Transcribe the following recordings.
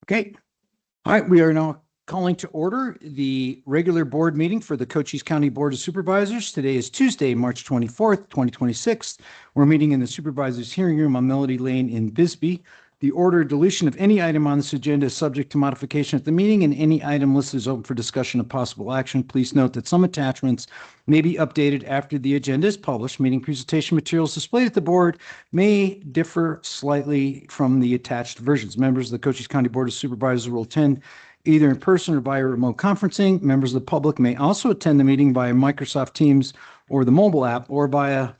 Okay. All right. We are now calling to order the regular board meeting for the Cochise County Board of Supervisors. Today is Tuesday, March 24th, 2026. We're meeting in the Supervisors Hearing Room on Melody Lane in Bisbee. The order of deletion of any item on this agenda is subject to modification at the meeting, and any item listed is open for discussion of possible action. Please note that some attachments may be updated after the agenda is published. Meeting presentation materials displayed at the board may differ slightly from the attached versions. Members of the Cochise County Board of Supervisors will attend either in person or via remote conferencing. Members of the public may also attend the meeting via Microsoft Teams or the mobile app, or via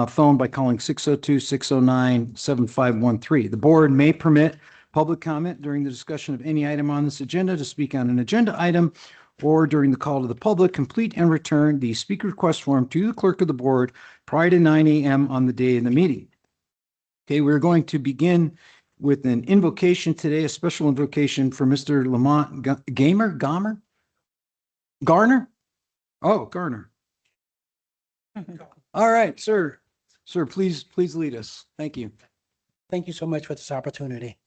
phone by calling 602-609-7513. The board may permit public comment during the discussion of any item on this agenda. To speak on an agenda item or during the call to the public, complete and return the speaker request form to the clerk of the board prior to 9 a.m. on the day of the meeting. Okay, we're going to begin with an invocation today, a special invocation for Mr. Lamont Garner. Oh, Garner. All right, sir. Sir, please lead us. Thank you. Thank you so much for this opportunity.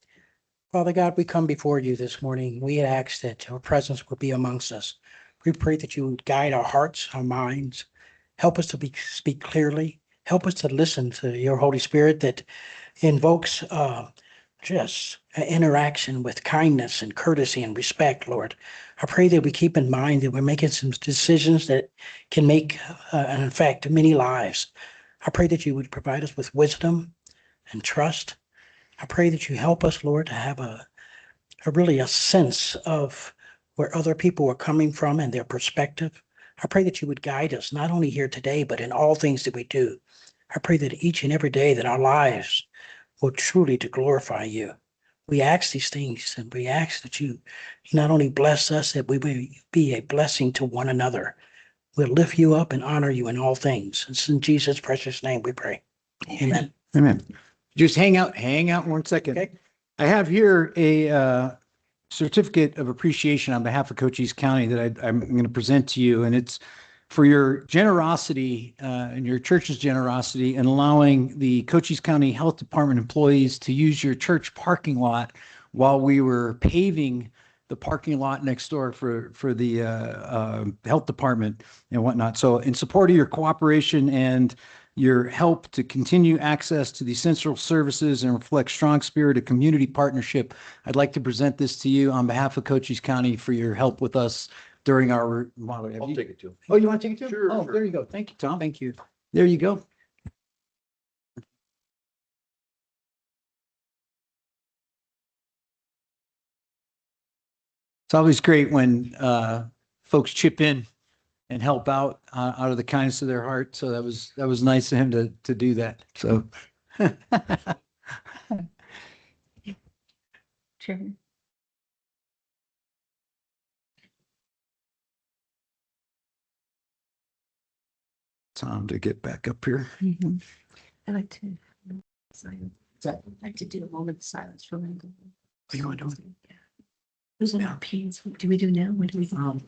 Father God, we come before you this morning. We ask that your presence will be amongst us. We pray that you would guide our hearts, our minds, help us to speak clearly, help us to listen to your Holy Spirit that invokes just an interaction with kindness and courtesy and respect, Lord. I pray that we keep in mind that we're making some decisions that can make and affect many lives. I pray that you would provide us with wisdom and trust. I pray that you help us, Lord, to have a sense of where other people are coming from and their perspective. I pray that you would guide us, not only here today, but in all things that we do. I pray that each and every day that our lives will truly to glorify you. We ask these things, and we ask that you not only bless us, that we will be a blessing to one another. We'll lift you up and honor you in all things. It's in Jesus' precious name we pray. Amen. Amen. Just hang out 1 second. Okay. I have here a certificate of appreciation on behalf of Cochise County that I'm going to present to you, and it's for your generosity and your church's generosity in allowing the Cochise County Health Department employees to use your church parking lot while we were paving the parking lot next door for the health department and whatnot. So in support of your cooperation and your help to continue access to the essential services and reflect strong spirit of community partnership, I'd like to present this to you on behalf of Cochise County for your help with us during our. I'll take it too. Oh, you want to take it too? Sure, Oh, sure. there you go. Thank you, Tom. Thank you. There you go. It's always great when folks chip in and help out out of the kindness of their heart. So that was nice of him to do that. So. Chairman. Tom to get back up here. I like to silence. I like to do a moment of silence for Randall. Oh, you want to do it? Yeah. Who's in our piece? What do we do now? What do we? What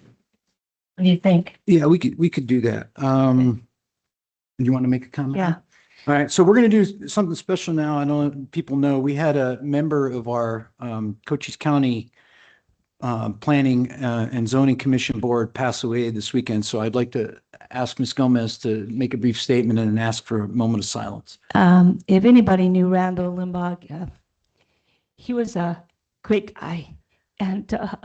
do you think? Yeah, we could do that. You want to make a comment? Yeah. All right, so we're going to do something special now. I know people know we had a member of our Cochise County Planning and Zoning Commission Board pass away this weekend. So I'd like to ask Ms. Gomez to make a brief statement and ask for a moment of silence. If anybody knew Randall Limbaugh, he was a great guy and a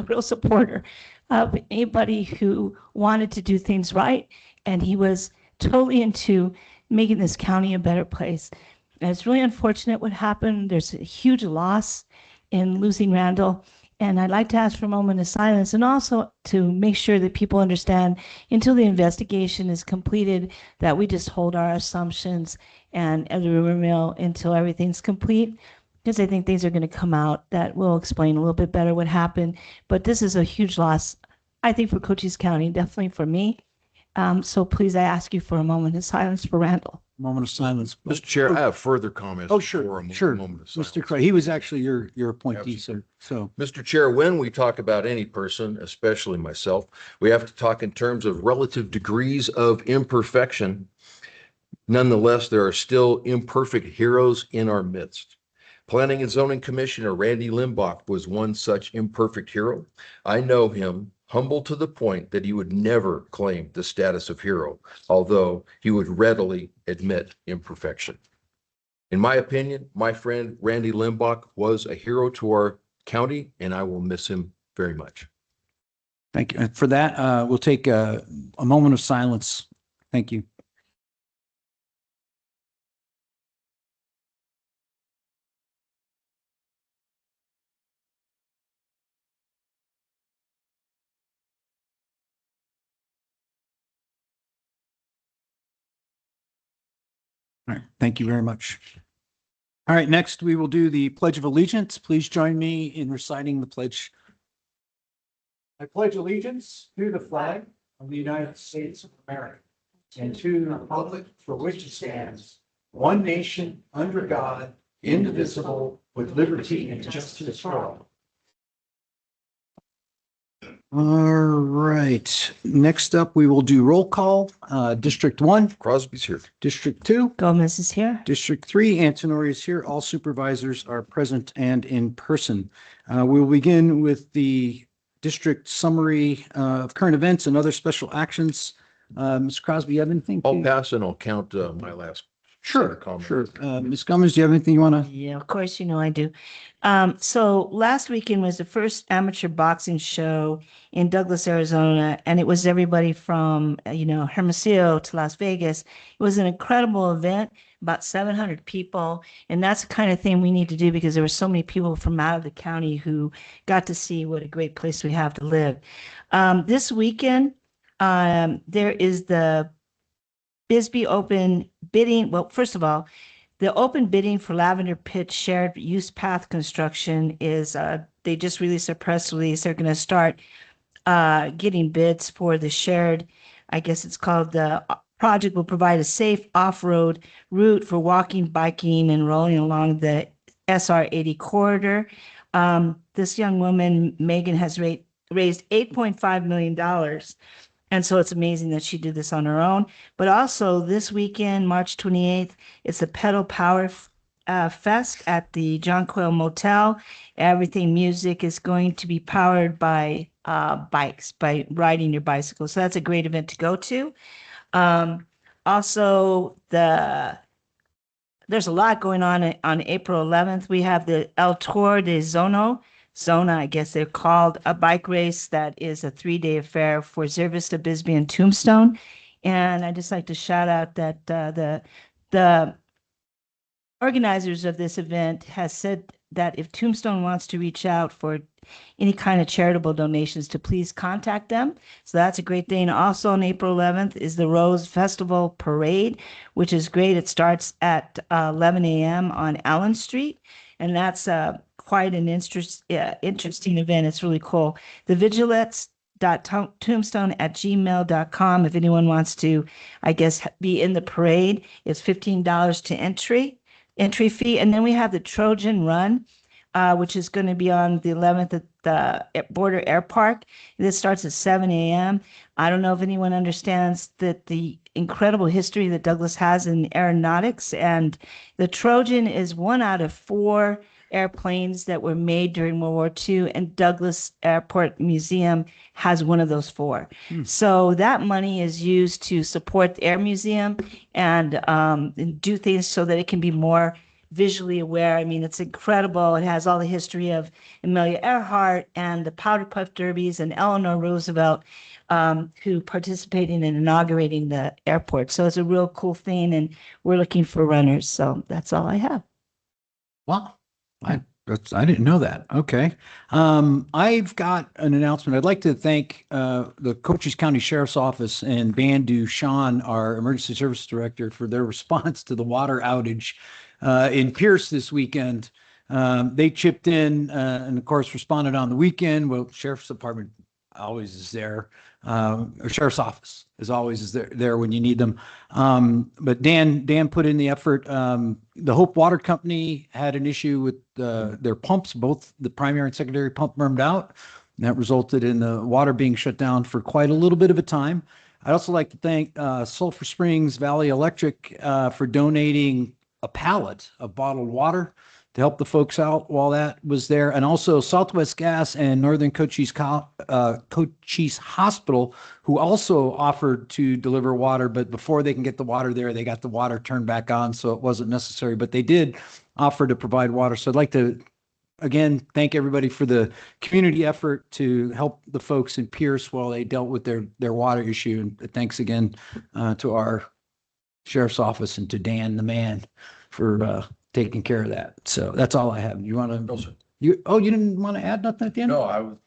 real supporter of anybody who wanted to do things right. And he was totally into making this county a better place. And it's really unfortunate what happened. There's a huge loss in losing Randall. And I'd like to ask for a moment of silence and also to make sure that people understand until the investigation is completed that we just hold our assumptions and as a rumor mill until everything's complete. Because I think things are going to come out that will explain a little bit better what happened. But this is a huge loss, I think, for Cochise County, definitely for me. So please, I ask you for a moment of silence for Randall. Moment of silence. Mr. Chair, I have further comments. Oh, for sure, a sure. moment of silence. Mr. Craig, he was actually your appointee, sir. So, Mr. Chair, when we talk about any person, especially myself, we have to talk in terms of relative degrees of imperfection. Nonetheless, there are still imperfect heroes in our midst. Planning and Zoning Commissioner Randy Limbach was one such imperfect hero. I know him, humble to the point that he would never claim the status of hero, although he would readily admit imperfection. In my opinion, my friend Randy Limbach was a hero to our county, and I will miss him very much. Thank you. And for that, we'll take a moment of silence. Thank you. All right. Thank you very much. All right. Next, we will do the Pledge of Allegiance. Please join me in reciting the pledge. I pledge allegiance to the flag of the United States of America and to the republic for which it stands, one nation, under God, indivisible, with liberty and justice for all. All right. Next up, we will do roll call. District 1, Crosby's here. District 2, Gomez is here. District 3, Antonori is here. All supervisors are present and in person. We will begin with the district summary of current events and other special actions. Ms. Crosby, you have anything? I'll pass and I'll count my last. Sure, comment. sure. Ms. Gomez, do you have anything you want to? Yeah, of course, you know I do. So last weekend was the first amateur boxing show in Douglas, Arizona, and it was everybody from, Hermosillo to Las Vegas. It was an incredible event, about 700 people, and that's the kind of thing we need to do because there were so many people from out of the county who got to see what a great place we have to live. This weekend, there is the Bisbee Open bidding. Well, first of all, the open bidding for Lavender Pit shared use path construction is, they just released a press release. They're going to start getting bids for the shared, I guess it's called, the project will provide a safe off-road route for walking, biking, and rolling along the SR 80 corridor. This young woman, Megan, has raised $8.5 million. And so it's amazing that she did this on her own. But also this weekend, March 28th, it's the Pedal Power Fest at the John Quayle Motel. Everything music is going to be powered by bikes, by riding your bicycle. So that's a great event to go to. Also, there's a lot going on April 11th. We have the El Tour de Zona, I guess they're called, a bike race that is a 3-day affair for Zero Vista, Bisbee, and Tombstone. And I'd just like to shout out that the organizers of this event has said that if Tombstone wants to reach out for any kind of charitable donations, to please contact them. So that's a great thing. Also on April 11th is the Rose Festival Parade, which is great. It starts at 11 a.m. on Allen Street, and that's quite an interesting event. It's really cool. The Vigilettes.tombstone@gmail.com. If anyone wants to, I guess, be in the parade, it's $15 to entry fee. And then we have the Trojan Run, which is going to be on the 11th at the Border Air Park. This starts at 7 a.m. I don't know if anyone understands that the incredible history that Douglas has in aeronautics, and the Trojan is one out of 4 airplanes that were made during World War II, and Douglas Airport Museum has one of those 4. So that money is used to support the Air Museum and do things so that it can be more visually aware. I mean, it's incredible. It has all the history of Amelia Earhart and the Powder Puff Derbies and Eleanor Roosevelt, who participated in inaugurating the airport. So it's a real cool thing, and we're looking for runners. So that's all I have. Wow. I didn't know that. Okay. I've got an announcement. I'd like to thank the Cochise County Sheriff's Office and Bandu Sean, our Emergency Service Director, for their response to the water outage in Pierce this weekend. They chipped in and, of course, responded on the weekend. Well, Sheriff's Department always is there. Or Sheriff's Office is always there when you need them. But Dan put in the effort. The Hope Water Company had an issue with their pumps. Both the primary and secondary pump burned out. And that resulted in the water being shut down for quite a little bit of a time. I'd also like to thank Sulphur Springs Valley Electric for donating a pallet of bottled water to help the folks out while that was there. And also Southwest Gas and Northern Cochise Cochise Hospital, who also offered to deliver water, but before they can get the water there, they got the water turned back on, so it wasn't necessary. But they did offer to provide water. So I'd like to again thank everybody for the community effort to help the folks in Pierce while they dealt with their water issue. And thanks again to our sheriff's office and to Dan, the man, for taking care of that. So that's all I have. You want to? No, sir. You didn't want to add nothing at the end? No,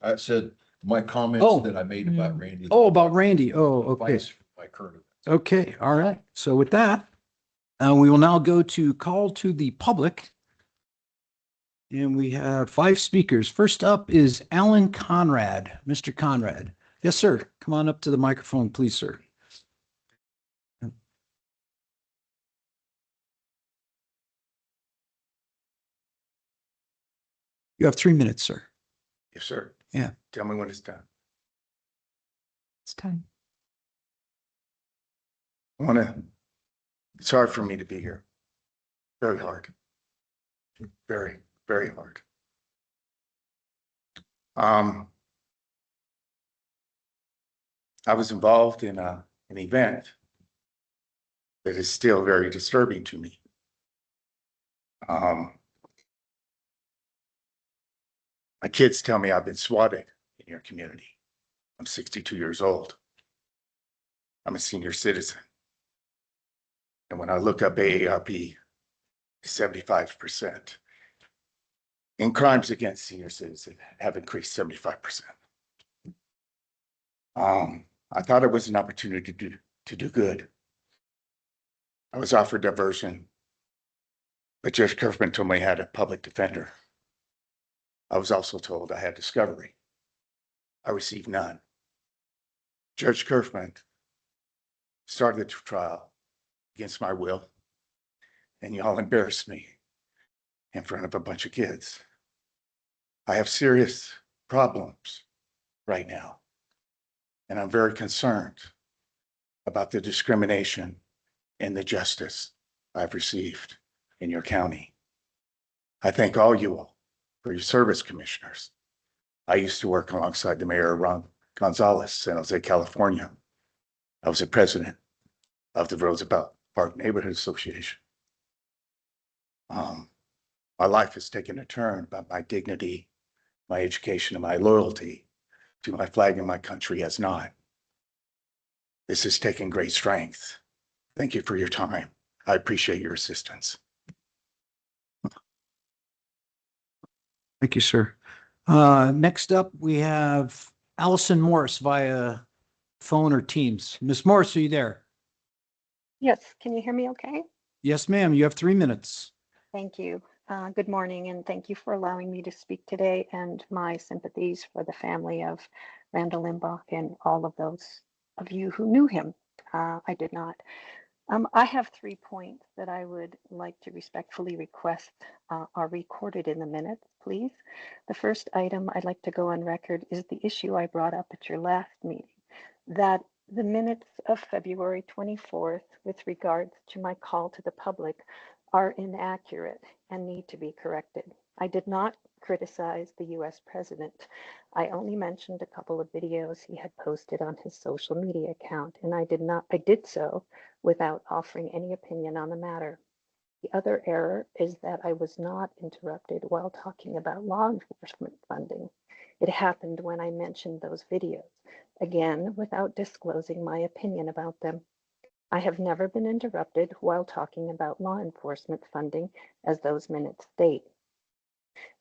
I said my comments Oh. that I made about Randy. Oh, about Randy. Oh, okay. Advice for my current. Okay. All right. So with that, we will now go to call to the public. And we have 5 speakers. First up is Alan Conrad. Mr. Conrad. Yes, sir. Come on up to the microphone, please, sir. You have 3 minutes, sir. Yes, sir. Yeah. Tell me when it's done. It's time. It's hard for me to be here. Very hard. Very, very hard. I was involved in an event that is still very disturbing to me. My kids tell me I've been swatted in your community. I'm 62 years old. I'm a senior citizen. And when I look up AARP, 75% in crimes against senior citizens have increased 75%. I thought it was an opportunity to do good. I was offered diversion, but Judge Kerfman told me I had a public defender. I was also told I had discovery. I received none. Judge Kerfman started the trial against my will, and y'all embarrassed me in front of a bunch of kids. I have serious problems right now, and I'm very concerned about the discrimination and the justice I've received in your county. I thank all you all for your service, commissioners. I used to work alongside the mayor, Ron Gonzalez, San Jose, California. I was the president of the Roosevelt Park Neighborhood Association. My life has taken a turn, but my dignity, my education, and my loyalty to my flag and my country has not. This has taken great strength. Thank you for your time. I appreciate your assistance. Thank you, sir. Next up, we have Allison Morris via phone or Teams. Ms. Morris, are you there? Yes, can you hear me okay? Yes, ma'am. You have 3 minutes. Thank you. Good morning, and thank you for allowing me to speak today, and my sympathies for the family of Randall Limbach and all of those of you who knew him. I did not. I have 3 points that I would like to respectfully request are recorded in the minutes, please. The first item I'd like to go on record is the issue I brought up at your last meeting, that the minutes of February 24th with regards to my call to the public are inaccurate and need to be corrected. I did not criticize the US president. I only mentioned a couple of videos he had posted on his social media account, and I did so without offering any opinion on the matter. The other error is that I was not interrupted while talking about law enforcement funding. It happened when I mentioned those videos, again, without disclosing my opinion about them. I have never been interrupted while talking about law enforcement funding, as those minutes state.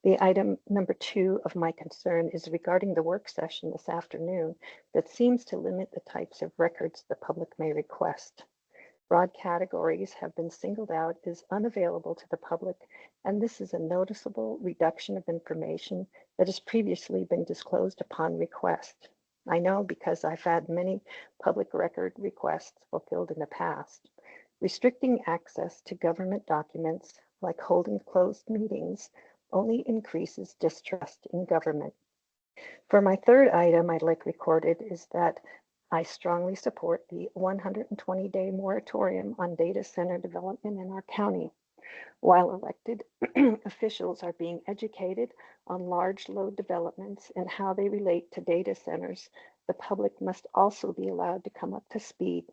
The item number 2 of my concern is regarding the work session this afternoon that seems to limit the types of records the public may request. Broad categories have been singled out as unavailable to the public, and this is a noticeable reduction of information that has previously been disclosed upon request. I know because I've had many public record requests fulfilled in the past. Restricting access to government documents, like holding closed meetings, only increases distrust in government. For my third item I'd like recorded is that I strongly support the 120-day moratorium on data center development in our county. While elected officials are being educated on large load developments and how they relate to data centers, the public must also be allowed to come up to speed.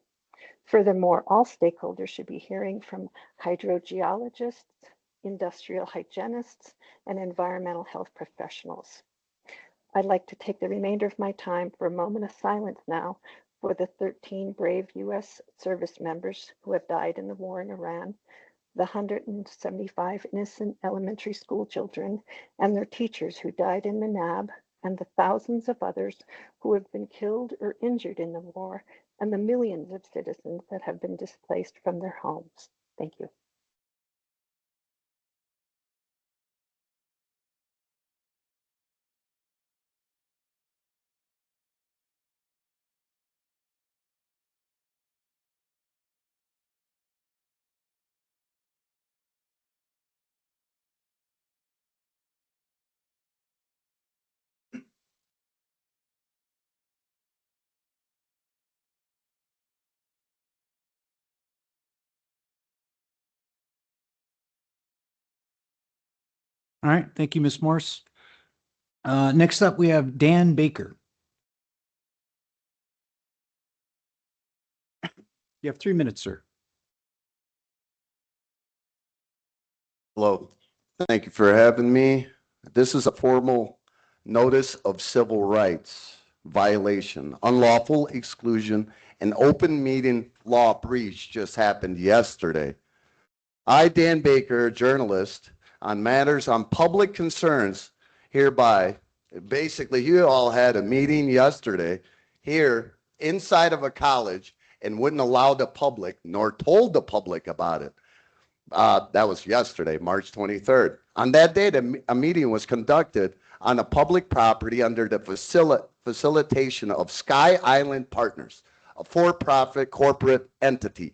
Furthermore, all stakeholders should be hearing from hydrogeologists, industrial hygienists, and environmental health professionals. I'd like to take the remainder of my time for a moment of silence now for the 13 brave U.S. service members who have died in the war in Iran, the 175 innocent elementary school children and their teachers who died in Manab, and the thousands of others who have been killed or injured in the war, and the millions of citizens that have been displaced from their homes. Thank you. All right. Thank you, Ms. Morse. Next up, we have Dan Baker. You have 3 minutes, sir. Hello, thank you for having me. This is a formal notice of civil rights violation, unlawful exclusion, and open meeting law breach just happened yesterday. I, Dan Baker, a journalist on matters on public concerns, hereby, basically, you all had a meeting yesterday here inside of a college and wouldn't allow the public nor told the public about it. That was yesterday, March 23rd. On that date, a meeting was conducted on a public property under the facilitation of Sky Island Partners, a for-profit corporate entity.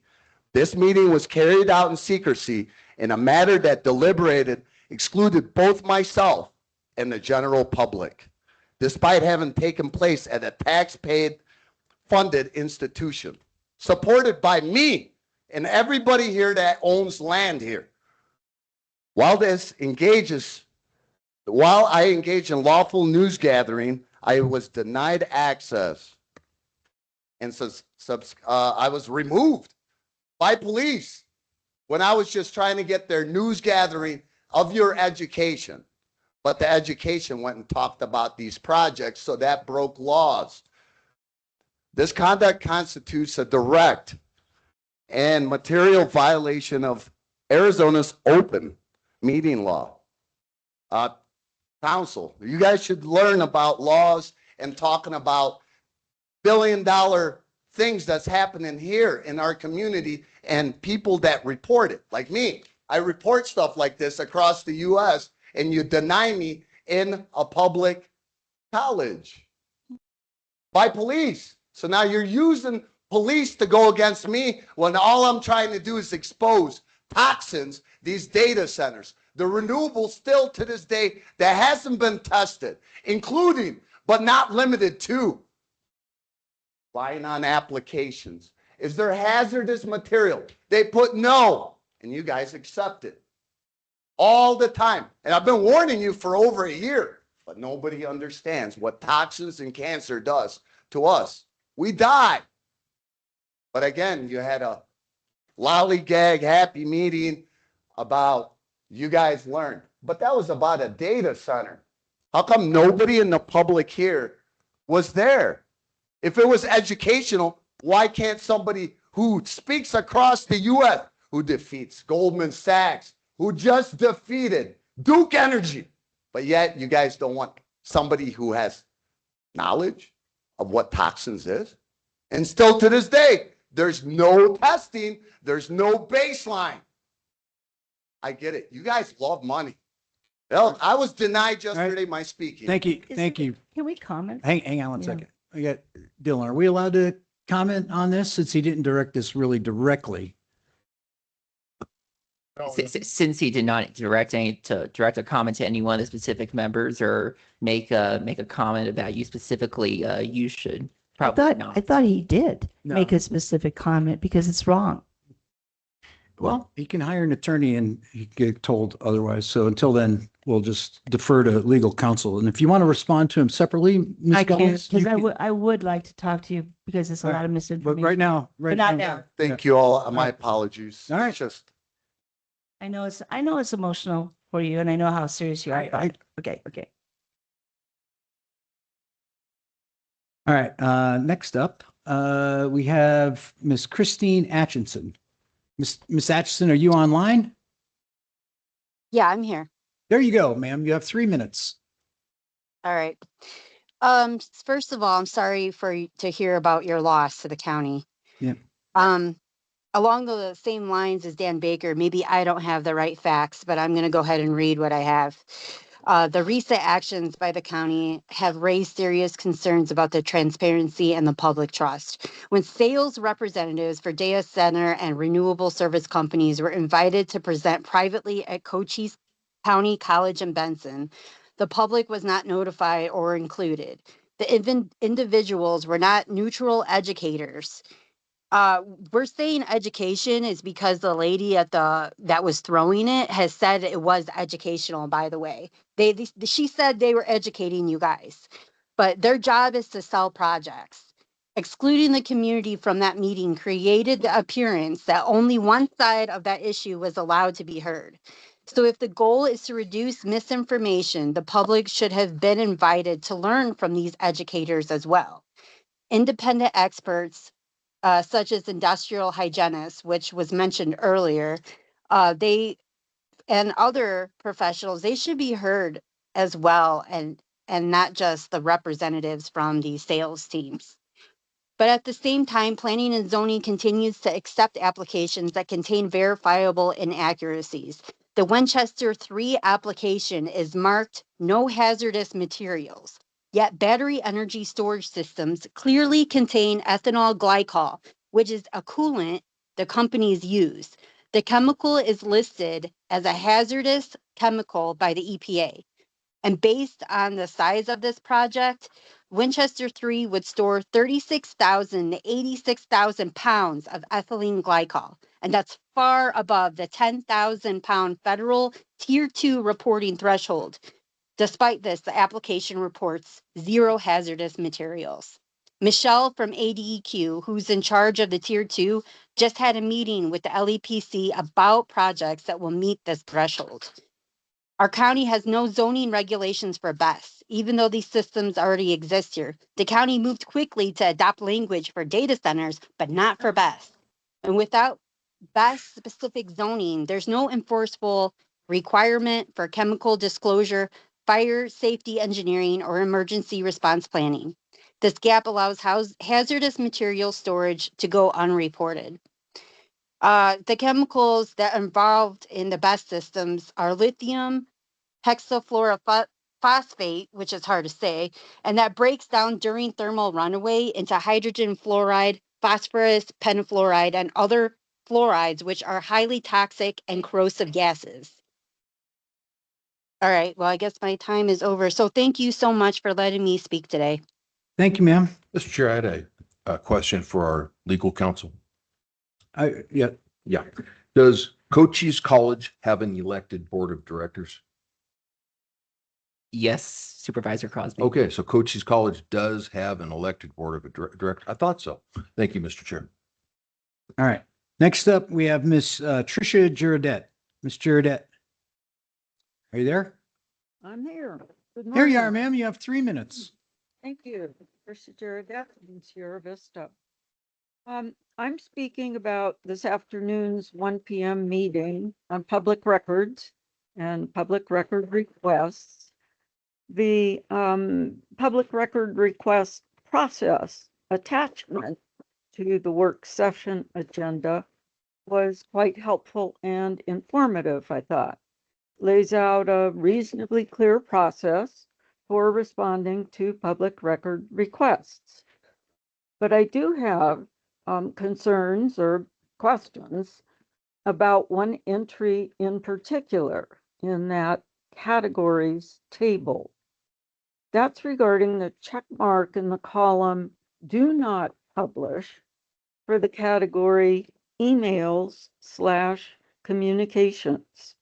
This meeting was carried out in secrecy in a matter that deliberated excluded both myself and the general public, despite having taken place at a tax-paid funded institution, supported by me and everybody here that owns land here. While I engage in lawful news gathering, I was denied access. And so I was removed by police when I was just trying to get their news gathering of your education. But the education went and talked about these projects, so that broke laws. This conduct constitutes a direct and material violation of Arizona's open meeting law. Council, you guys should learn about laws and talking about billion-dollar things that's happening here in our community and people that report it, like me. I report stuff like this across the U.S. and you deny me in a public college by police. So now you're using police to go against me when all I'm trying to do is expose toxins, these data centers, the renewables still to this day that hasn't been tested, including, but not limited to, lying on applications. Is there hazardous material? They put no, and you guys accept it all the time. And I've been warning you for over a year, but nobody understands what toxins and cancer does to us. We die. But again, you had a lollygag happy meeting about you guys learned, but that was about a data center. How come nobody in the public here was there? If it was educational, why can't somebody who speaks across the U.S., who defeats Goldman Sachs, who just defeated Duke Energy, but yet you guys don't want somebody who has knowledge of what toxins is? And still to this day, there's no testing, there's no baseline. I get it. You guys love money. Well, I was denied yesterday my speaking. Thank you. Thank you. Can we comment? Hang on one Yeah. second. I got Dylan. Are we allowed to comment on this since he didn't direct this really directly? Since he did not direct a comment to any one of the specific members or make a comment about you specifically, you should probably not. I thought he did No. make a specific comment because it's wrong. Well, he can hire an attorney and he can get told otherwise. So until then, we'll just defer to legal counsel. And if you want to respond to him separately, Ms. I can't, Gomez, you because can- I would like to talk to you because it's a All lot of but misinformation. right now, But not now. Thank you all. My right. apologies. All right. It's just, I know it's emotional for you and I know how serious you are. I- Okay, okay. All right, next up, we have Miss Christine Atchison. Miss Atchison, are you online? Yeah, I'm here. There you go, ma'am. You have 3 minutes. All right. First of all, I'm sorry to hear about your loss to the county. Yeah. Along the same lines as Dan Baker, maybe I don't have the right facts, but I'm going to go ahead and read what I have. The recent actions by the county have raised serious concerns about the transparency and the public trust. When sales representatives for data center and renewable service companies were invited to present privately at Cochise County College in Benson, the public was not notified or included. The individuals were not neutral educators. We're saying education is because the lady that was throwing it has said it was educational, by the way. She said they were educating you guys, but their job is to sell projects. Excluding the community from that meeting created the appearance that only one side of that issue was allowed to be heard. So if the goal is to reduce misinformation, the public should have been invited to learn from these educators as well. Independent experts such as industrial hygienists, which was mentioned earlier, they and other professionals, they should be heard as well, and not just the representatives from these sales teams. But at the same time, planning and zoning continues to accept applications that contain verifiable inaccuracies. The Winchester 3 application is marked no hazardous materials, yet battery energy storage systems clearly contain ethanol glycol, which is a coolant the companies use. The chemical is listed as a hazardous chemical by the EPA. And based on the size of this project, Winchester 3 would store 36,000 to 86,000 pounds of ethylene glycol. And that's far above the 10,000 pound federal tier 2 reporting threshold. Despite this, the application reports 0 hazardous materials. Michelle from ADEQ, who's in charge of the tier 2, just had a meeting with the LEPC about projects that will meet this threshold. Our county has no zoning regulations for BESS, even though these systems already exist here. The county moved quickly to adopt language for data centers, but not for BESS. And without BESS specific zoning, there's no enforceable requirement for chemical disclosure, fire safety engineering, or emergency response planning. This gap allows hazardous material storage to go unreported. The chemicals that are involved in the BESS systems are lithium hexafluorophosphate, which is hard to say, and that breaks down during thermal runaway into hydrogen fluoride, phosphorus pentafluoride, and other fluorides, which are highly toxic and corrosive gases. All right, well, I guess my time is over. So thank you so much for letting me speak today. Thank you, ma'am. Mr. Chair, I had a question for our legal counsel. Yeah, Yeah. Does Cochise College have an elected board of directors? Yes, Supervisor Crosby. Okay, so Cochise College does have an elected board of directors. I thought so. Thank you, Mr. Chair. all right. Next up, we have Miss Tricia Girodet. Miss Girodet. Are you there? I'm here. Good There you are, morning. ma'am. You have 3 minutes. Thank you. Tricia Girodet in Sierra Vista. I'm speaking about this afternoon's 1 p.m. meeting on public records and public record requests. The public record request process attachment to the work session agenda was quite helpful and informative, I thought. Lays out a reasonably clear process for responding to public record requests. But I do have concerns or questions about one entry in particular in that categories table. That's regarding the check mark in the column "Do not publish" for the category emails/communications,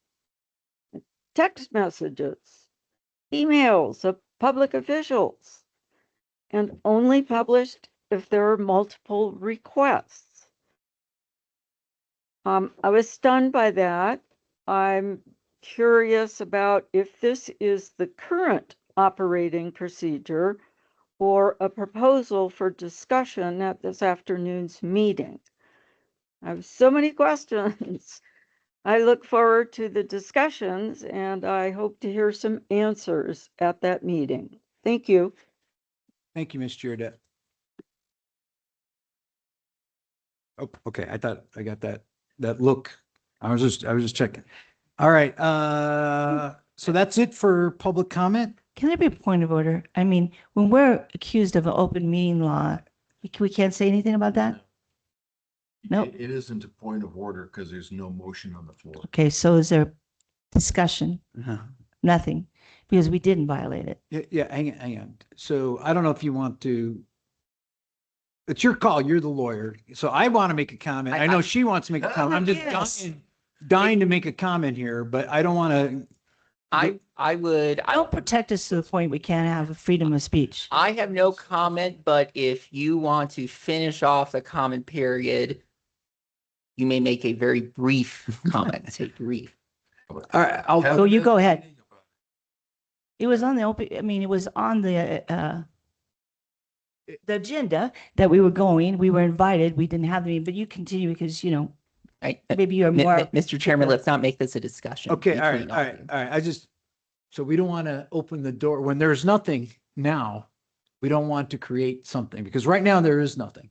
text messages, emails of public officials, and only published if there are multiple requests. I was stunned by that. I'm curious about if this is the current operating procedure or a proposal for discussion at this afternoon's meeting. I have so many questions. I look forward to the discussions and I hope to hear some answers at that meeting. Thank you. Thank you, Ms. Giordette. Oh, okay. I thought I got that look. I was just checking. All right. So that's it for public comment. Can there be a point of order? I mean, when we're accused of an open meeting law, we can't say anything about that? No. It isn't a point of order because there's no motion on the floor. Okay, so is there discussion? Uh-huh. Nothing, because we didn't violate it. Yeah, hang on. So I don't know if you want to. It's your call. You're the lawyer. So I want to make a comment. I know she wants to make a comment. I'm Yes. just dying to make a comment here, but I don't want to. I would, Don't protect us to the point we can't have a freedom of speech. I have no comment, but if you want to finish off the comment period, you may make a very brief comment. Say brief. All right, I'll, So you go ahead. It was on the open, I mean, it was on the agenda that we were going, we were invited, we didn't have the meeting, but you continue because, you know, Right. maybe you're more. Mr. Chairman, let's not make this a discussion. okay, all right, between all right, of you. all right. So we don't want to open the door when there's nothing now. We don't want to create something because right now there is nothing.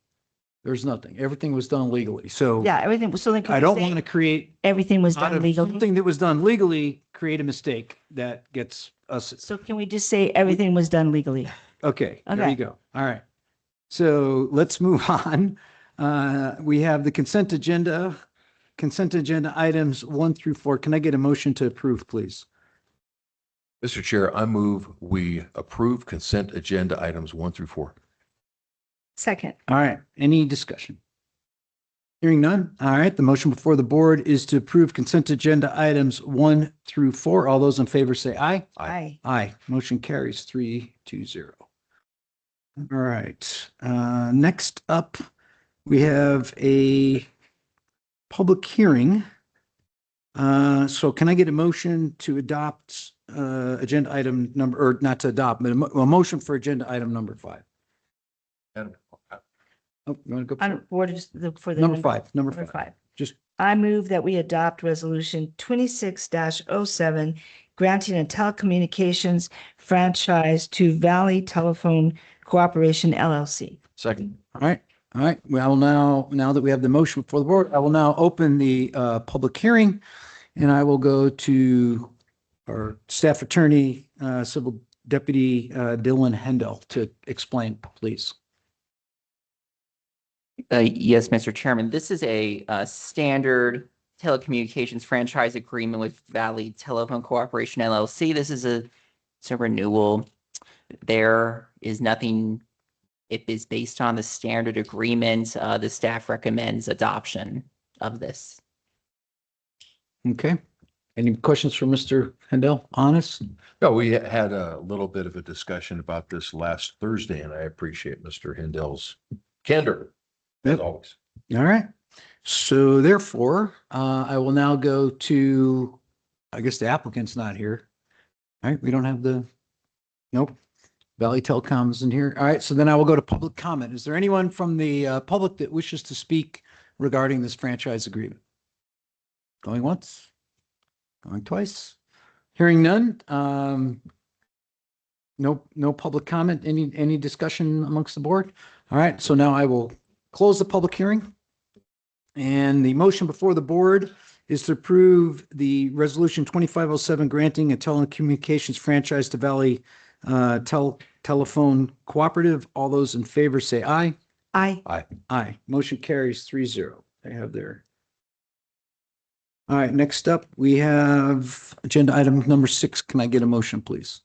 There's nothing. Everything was done legally. So Yeah, everything was, so then. can I we don't say want to create everything was out done of legally. something that was done legally, create a mistake that gets us. So can we just say everything was done legally? Okay, there Okay. you go. All right. So let's move on. We have the consent agenda items 1 through 4. Can I get a motion to approve, please? Mr. Chair, I move we approve consent agenda items 1 through 4. Second. All right. Any discussion? Hearing none. All right. The motion before the board is to approve consent agenda items 1 through 4. All those in favor say aye. Aye. Aye. Motion carries 3-0. All right. Next up, we have a public hearing. So can I get a motion to adopt agenda item number, or not to adopt, but a motion for agenda item number 5? Oh, you want to go? On board is for the. Number 5, number Number 5. five. Just, I move that we adopt resolution 26-07, granting a telecommunications franchise to Valley Telephone Cooperation LLC. Second. all right, all right. Well, now that we have the motion before the board, I will now open the public hearing. And I will go to our staff attorney, Civil Deputy Dylan Hendel to explain, please. Yes, Mr. Chairman, this is a standard telecommunications franchise agreement with Valley Telephone Cooperation LLC. This is it's a renewal. There is nothing, it is based on the standard agreement. The staff recommends adoption of this. Okay. Any questions for Mr. Hendel? Honest? No, we had a little bit of a discussion about this last Thursday, and I appreciate Mr. Hindel's candor, as Yep. always. All right. So therefore, I will now go to, I guess the applicant's not here. All right, we don't have nope. Valley Telecom isn't here. All right, so then I will go to public comment. Is there anyone from the public that wishes to speak regarding this franchise agreement? Going once? Going twice? Hearing none? No public comment? Any discussion amongst the board? All right, so now I will close the public hearing. And the motion before the board is to approve the resolution 2507 granting a telecommunications franchise to Valley Telephone Cooperative. All those in favor say aye. Aye. Aye. Motion carries 3-0. They have their. All right, next up, we have agenda item number 6. Can I get a motion, please?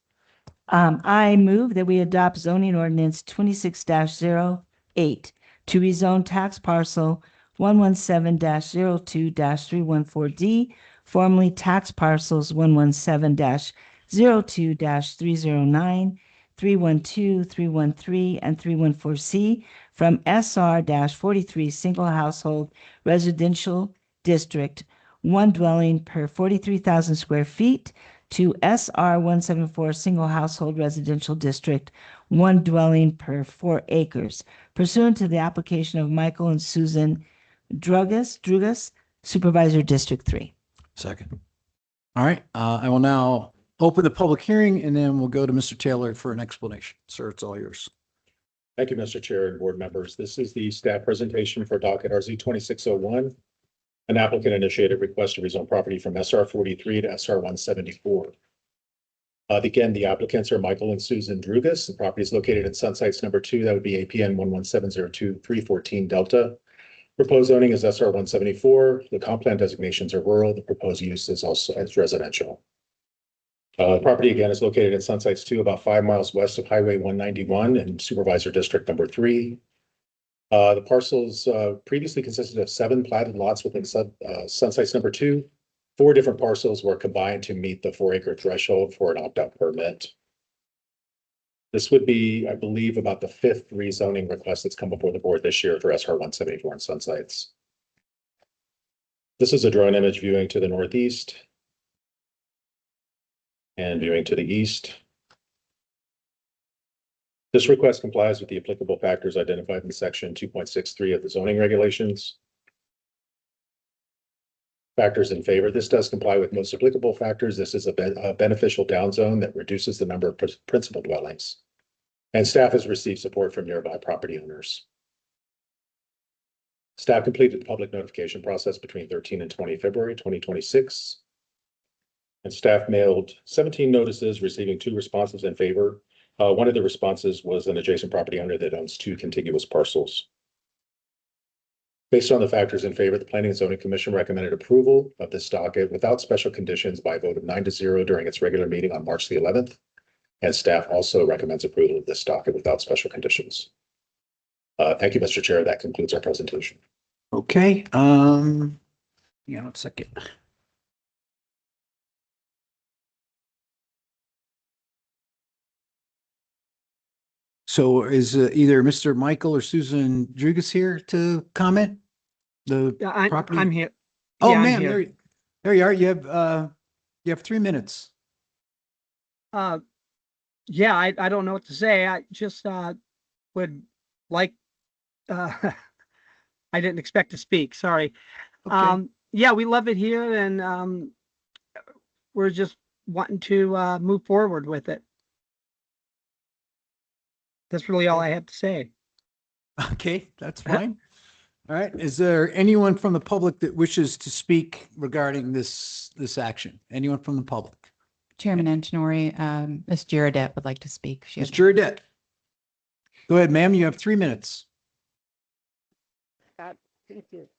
I move that we adopt zoning ordinance 26-08 to rezone tax parcel 117-02-314D, formerly tax parcels 117-02-309, 312, 313, and 314C from SR-43 Single Household Residential District, one dwelling per 43,000 square feet, to SR 174 Single Household Residential District, one dwelling per 4 acres, pursuant to the application of Michael and Susan Drugas, Supervisor District 3. Second. All right, I will now open the public hearing and then we'll go to Mr. Taylor for an explanation. Sir, it's all yours. Thank you, Mr. Chair and board members. This is the staff presentation for docket RZ 2601. An applicant initiated request to rezone property from SR 43 to SR 174. Again, the applicants are Michael and Susan Drugas. The property is located in Sunsites number 2. That would be APN 11702-314 Delta. Proposed zoning is SR 174. The comp plan designations are rural. The proposed use is also as residential. The property again is located in Sunsites 2, about 5 miles west of Highway 191 in Supervisor District number 3. The parcels previously consisted of 7 platted lots within Sunsites number 2. 4 different parcels were combined to meet the 4-acre threshold for an opt-out permit. This would be, I believe, about the 5th rezoning request that's come before the board this year for SR 174 in Sunsites. This is a drone image viewing to the northeast and viewing to the east. This request complies with the applicable factors identified in section 2.63 of the zoning regulations. Factors in favor. This does comply with most applicable factors. This is a beneficial downzone that reduces the number of principal dwellings. And staff has received support from nearby property owners. Staff completed the public notification process between 13 and 20 February 2026. And staff mailed 17 notices, receiving 2 responses in favor. One of the responses was an adjacent property owner that owns 2 contiguous parcels. Based on the factors in favor, the Planning and Zoning Commission recommended approval of this docket without special conditions by a vote of 9-0 during its regular meeting on March the 11th. And staff also recommends approval of this docket without special conditions. Thank you, Mr. Chair. That concludes our presentation. Okay, yeah, 1 second. So is either Mr. Michael or Susan Drugas here to comment? The property? I'm here. Oh, Yeah, I'm man, here. there you are. You have 3 minutes. Yeah, I don't know what to say. I just would like I didn't expect to speak. Sorry. Okay. Yeah, we love it here and we're just wanting to move forward with it. That's really all I have to say. Okay, that's fine. All right. Is there anyone from the public that wishes to speak regarding this action? Anyone from the public? Chairman Antonori, Ms. Girodet would like to speak. Ms. Girodet. Go ahead, ma'am. You have 3 minutes. Thank you.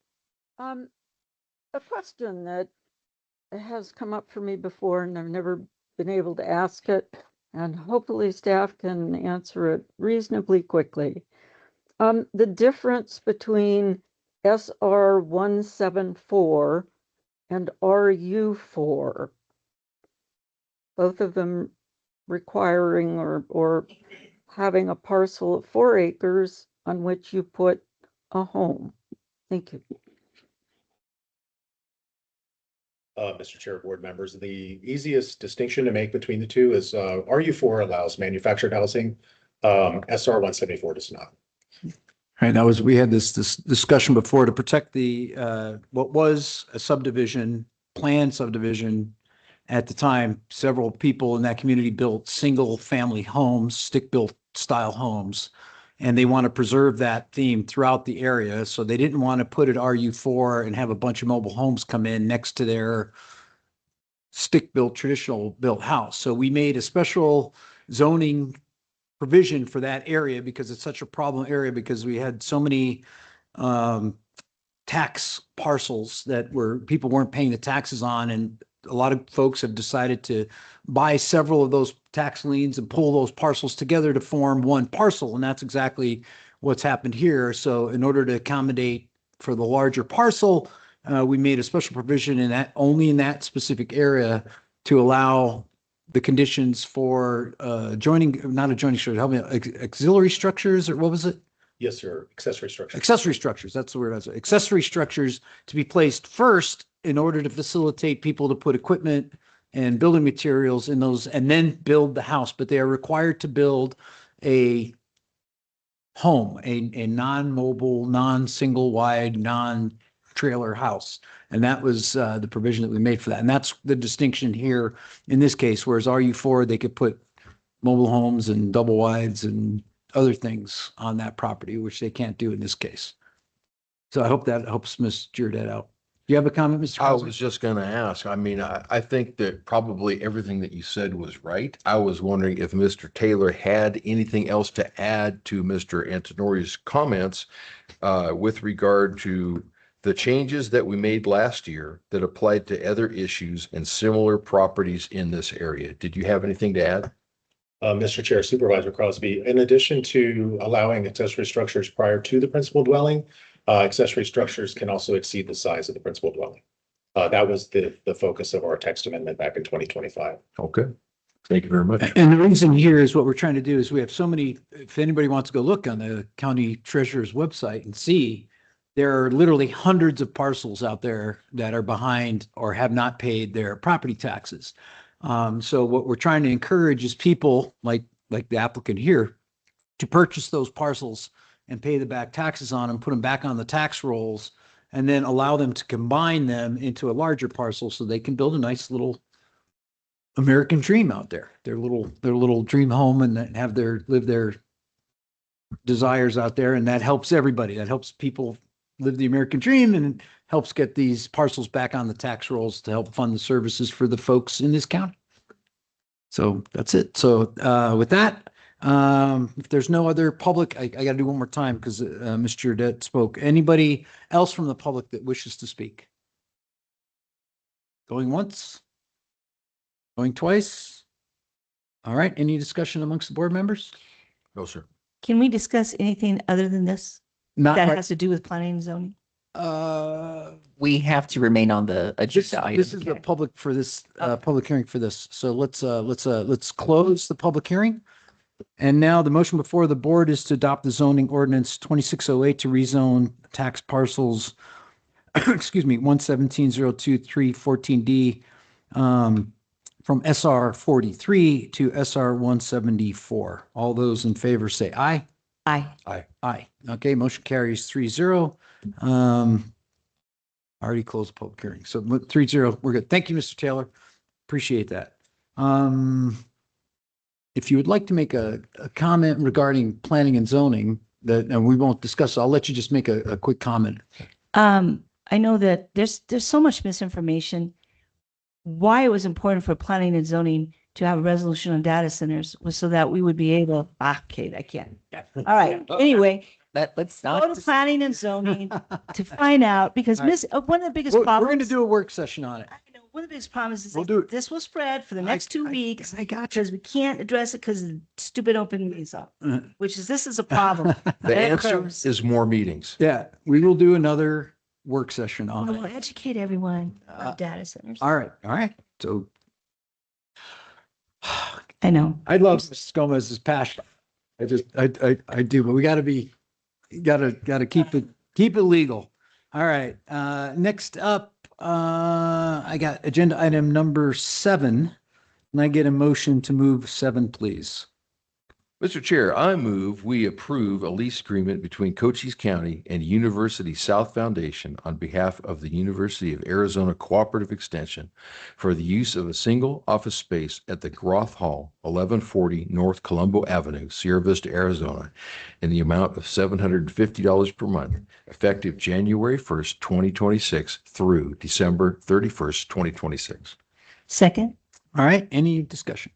A question that has come up for me before and I've never been able to ask it, and hopefully staff can answer it reasonably quickly. The difference between SR 174 and RU4, both of them requiring or having a parcel of 4 acres on which you put a home. Thank you. Mr. Chair, board members, the easiest distinction to make between the two is RU4 allows manufactured housing. SR 174 does not. All right, we had this discussion before to protect the what was a subdivision, planned subdivision. At the time, several people in that community built single-family homes, stick-built style homes, and they want to preserve that theme throughout the area. So they didn't want to put it RU4 and have a bunch of mobile homes come in next to their stick-built, traditional built house. So we made a special zoning provision for that area because it's such a problem area, because we had so many tax parcels that people weren't paying the taxes on, and a lot of folks have decided to buy several of those tax liens and pull those parcels together to form one parcel. And that's exactly what's happened here. So in order to accommodate for the larger parcel, we made a special provision in that, only in that specific area to allow the conditions for not adjoining structures, help me, auxiliary structures, or what was it? Yes, sir. Accessory structure. Accessory structures, that's the word I was, accessory structures to be placed first in order to facilitate people to put equipment and building materials in those and then build the house. But they are required to build a home, a non-mobile, non-single wide, non-trailer house. And that was the provision that we made for that. And that's the distinction here in this case, whereas RU4, they could put mobile homes and double wides and other things on that property, which they can't do in this case. So I hope that helps Ms. Giordette out. Do you have a comment, Mr. I Crosby? was just going to ask, I mean, I think that probably everything that you said was right. I was wondering if Mr. Taylor had anything else to add to Mr. Antonori's comments with regard to the changes that we made last year that applied to other issues and similar properties in this area. Did you have anything to add? Mr. Chair, Supervisor Crosby, in addition to allowing accessory structures prior to the principal dwelling, accessory structures can also exceed the size of the principal dwelling. That was the focus of our text amendment back in 2025. Okay. Thank you very much. And the reason here is what we're trying to do is we have so many, if anybody wants to go look on the county treasurer's website and see, there are literally hundreds of parcels out there that are behind or have not paid their property taxes. So what we're trying to encourage is people like the applicant here to purchase those parcels and pay the back taxes on them, put them back on the tax rolls, and then allow them to combine them into a larger parcel so they can build a nice little American dream out there. Their little dream home and have live their desires out there. And that helps everybody. That helps people live the American dream and helps get these parcels back on the tax rolls to help fund the services for the folks in this county. So that's it. So with that, if there's no other public, I got to do one more time because Mr. Giordette spoke. Anybody else from the public that wishes to speak? Going once? Going twice? All right. Any discussion amongst the board members? No, sir. Can we discuss anything other than this Not that right- has to do with planning and zoning? We have to remain on the agenda item. This is the public for this, public hearing for this. So let's close the public hearing. And now the motion before the board is to adopt the zoning ordinance 2608 to rezone tax parcels, excuse me, 11702-314D, from SR 43 to SR 174. All those in favor say aye. Aye. Aye. Okay, motion carries 3-0. Already closed the public hearing. So 3-0, we're good. Thank you, Mr. Taylor. Appreciate that. If you would like to make a comment regarding planning and zoning and we won't discuss, I'll let you just make a quick comment. I know that there's so much misinformation. Why it was important for planning and zoning to have a resolution on data centers was so that we would be able, Kate, I can't. All right. Anyway, Let's go not. to planning and zoning to find out because All right. one of the biggest We're problems. going to do a work session on it. I know, one of the biggest problems is We'll that do it. this will spread for the next 2 weeks I got because we can't address it because of stupid open meetings law, you. this is a problem. The That answer occurs. is more meetings. Yeah, we will do another work session I on will it. educate everyone on data centers. All right. All right. So I know. I love Mrs. Gomez's passion. I do, but we got to keep it legal. All right. Next up, I got agenda item number 7. Can I get a motion to move 7, please? Mr. Chair, I move we approve a lease agreement between Cochise County and University South Foundation on behalf of the University of Arizona Cooperative Extension for the use of a single office space at the Groth Hall, 1140 North Colombo Avenue, Sierra Vista, Arizona, in the amount of $750 per month, effective January 1st, 2026 through December 31st, 2026. Second. All right. Any discussion?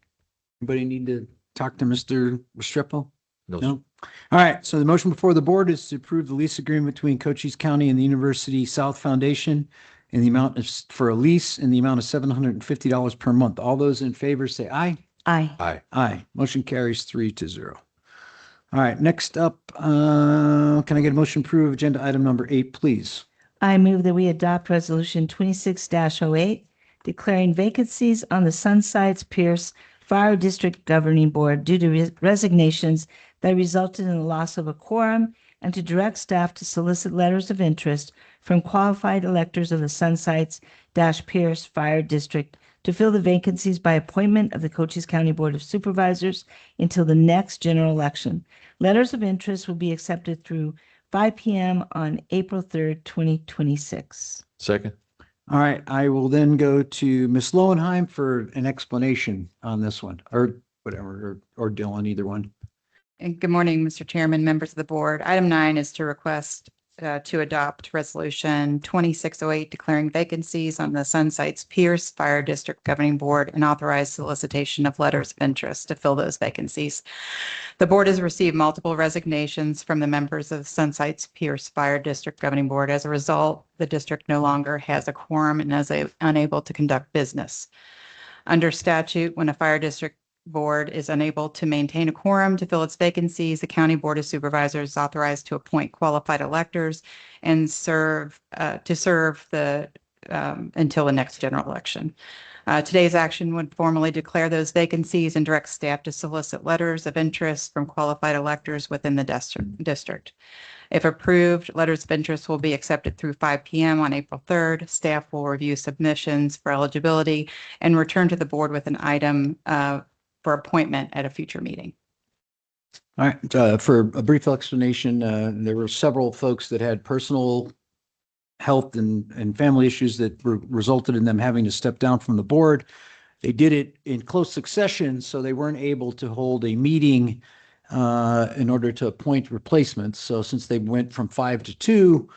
Anybody need to talk to Mr. Restrepo? No, No. All right. So the motion before the board is to approve the lease agreement between Cochise County and the University South Foundation in the amount of, for a lease in the amount of $750 per month. All those in favor say aye. Aye. Aye. Aye. Motion carries 3-0. All right, next up, can I get a motion to approve agenda item number 8, please? I move that we adopt Resolution 26-08, declaring vacancies on the Sunsides Pierce Fire District Governing Board due to resignations that resulted in the loss of a quorum, and to direct staff to solicit letters of interest from qualified electors of the Sunsides-Pierce Fire District to fill the vacancies by appointment of the Cochise County Board of Supervisors until the next general election. Letters of interest will be accepted through 5 p.m. on April 3rd, 2026. Second. All right, I will then go to Ms. Lowenheim for an explanation on this one, or whatever, or Dylan, either one. And good morning, Mr. Chairman, members of the board. Item 9 is to request to adopt Resolution 2608, declaring vacancies on the Sunsites Pierce Fire District Governing Board and authorize solicitation of letters of interest to fill those vacancies. The board has received multiple resignations from the members of the Sunsites Pierce Fire District Governing Board. As a result, the district no longer has a quorum and is unable to conduct business. Under statute, when a fire district board is unable to maintain a quorum to fill its vacancies, the County Board of Supervisors is authorized to appoint qualified electors and serve until the next general election. Today's action would formally declare those vacancies and direct staff to solicit letters of interest from qualified electors within the district. If approved, letters of interest will be accepted through 5 p.m. on April 3rd. Staff will review submissions for eligibility and return to the board with an item for appointment at a future meeting. All right, for a brief explanation, there were several folks that had personal health and family issues that resulted in them having to step down from the board. They did it in close succession, so they weren't able to hold a meeting in order to appoint replacements. So since they went from 5 to 2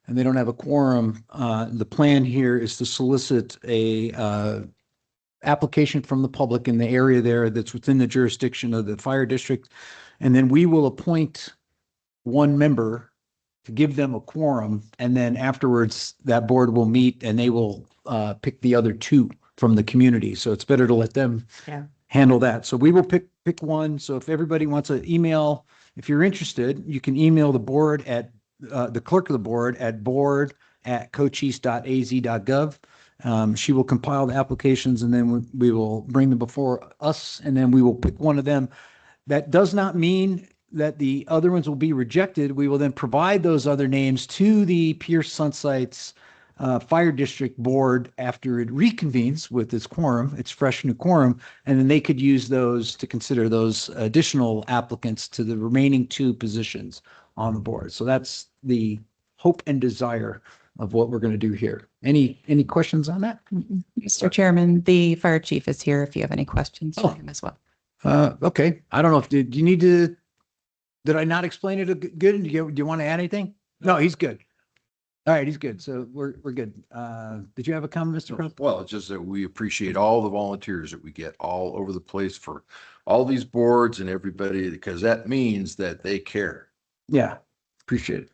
and they don't have a quorum, the plan here is to solicit a application from the public in the area there that's within the jurisdiction of the fire district. And then we will appoint one member to give them a quorum. And then afterwards, that board will meet and they will pick the other 2 from the community. So it's better to let them handle that. So we will pick one. So if everybody wants to email, if you're interested, you can email the board at the clerk of the board at board@cochise.az.gov. She will compile the applications and then we will bring them before us and then we will pick one of them. That does not mean that the other ones will be rejected. We will then provide those other names to the Pierce Sunsites Fire District Board after it reconvenes with its quorum, its fresh new quorum, and then they could use those to consider those additional applicants to the remaining 2 positions on the board. So that's the hope and desire of what we're going to do here. Any questions on that? Mr. Chairman, the fire chief is here if you have any questions for him as well. Okay. I don't know if, do you need to, did I not explain it good? Do you want to add anything? No, he's good. All right, he's good. So we're good. Did you have a comment, Mr. Crowe? Well, it's just that we appreciate all the volunteers that we get all over the place for all these boards and everybody, because that means that they care. Yeah, appreciate it.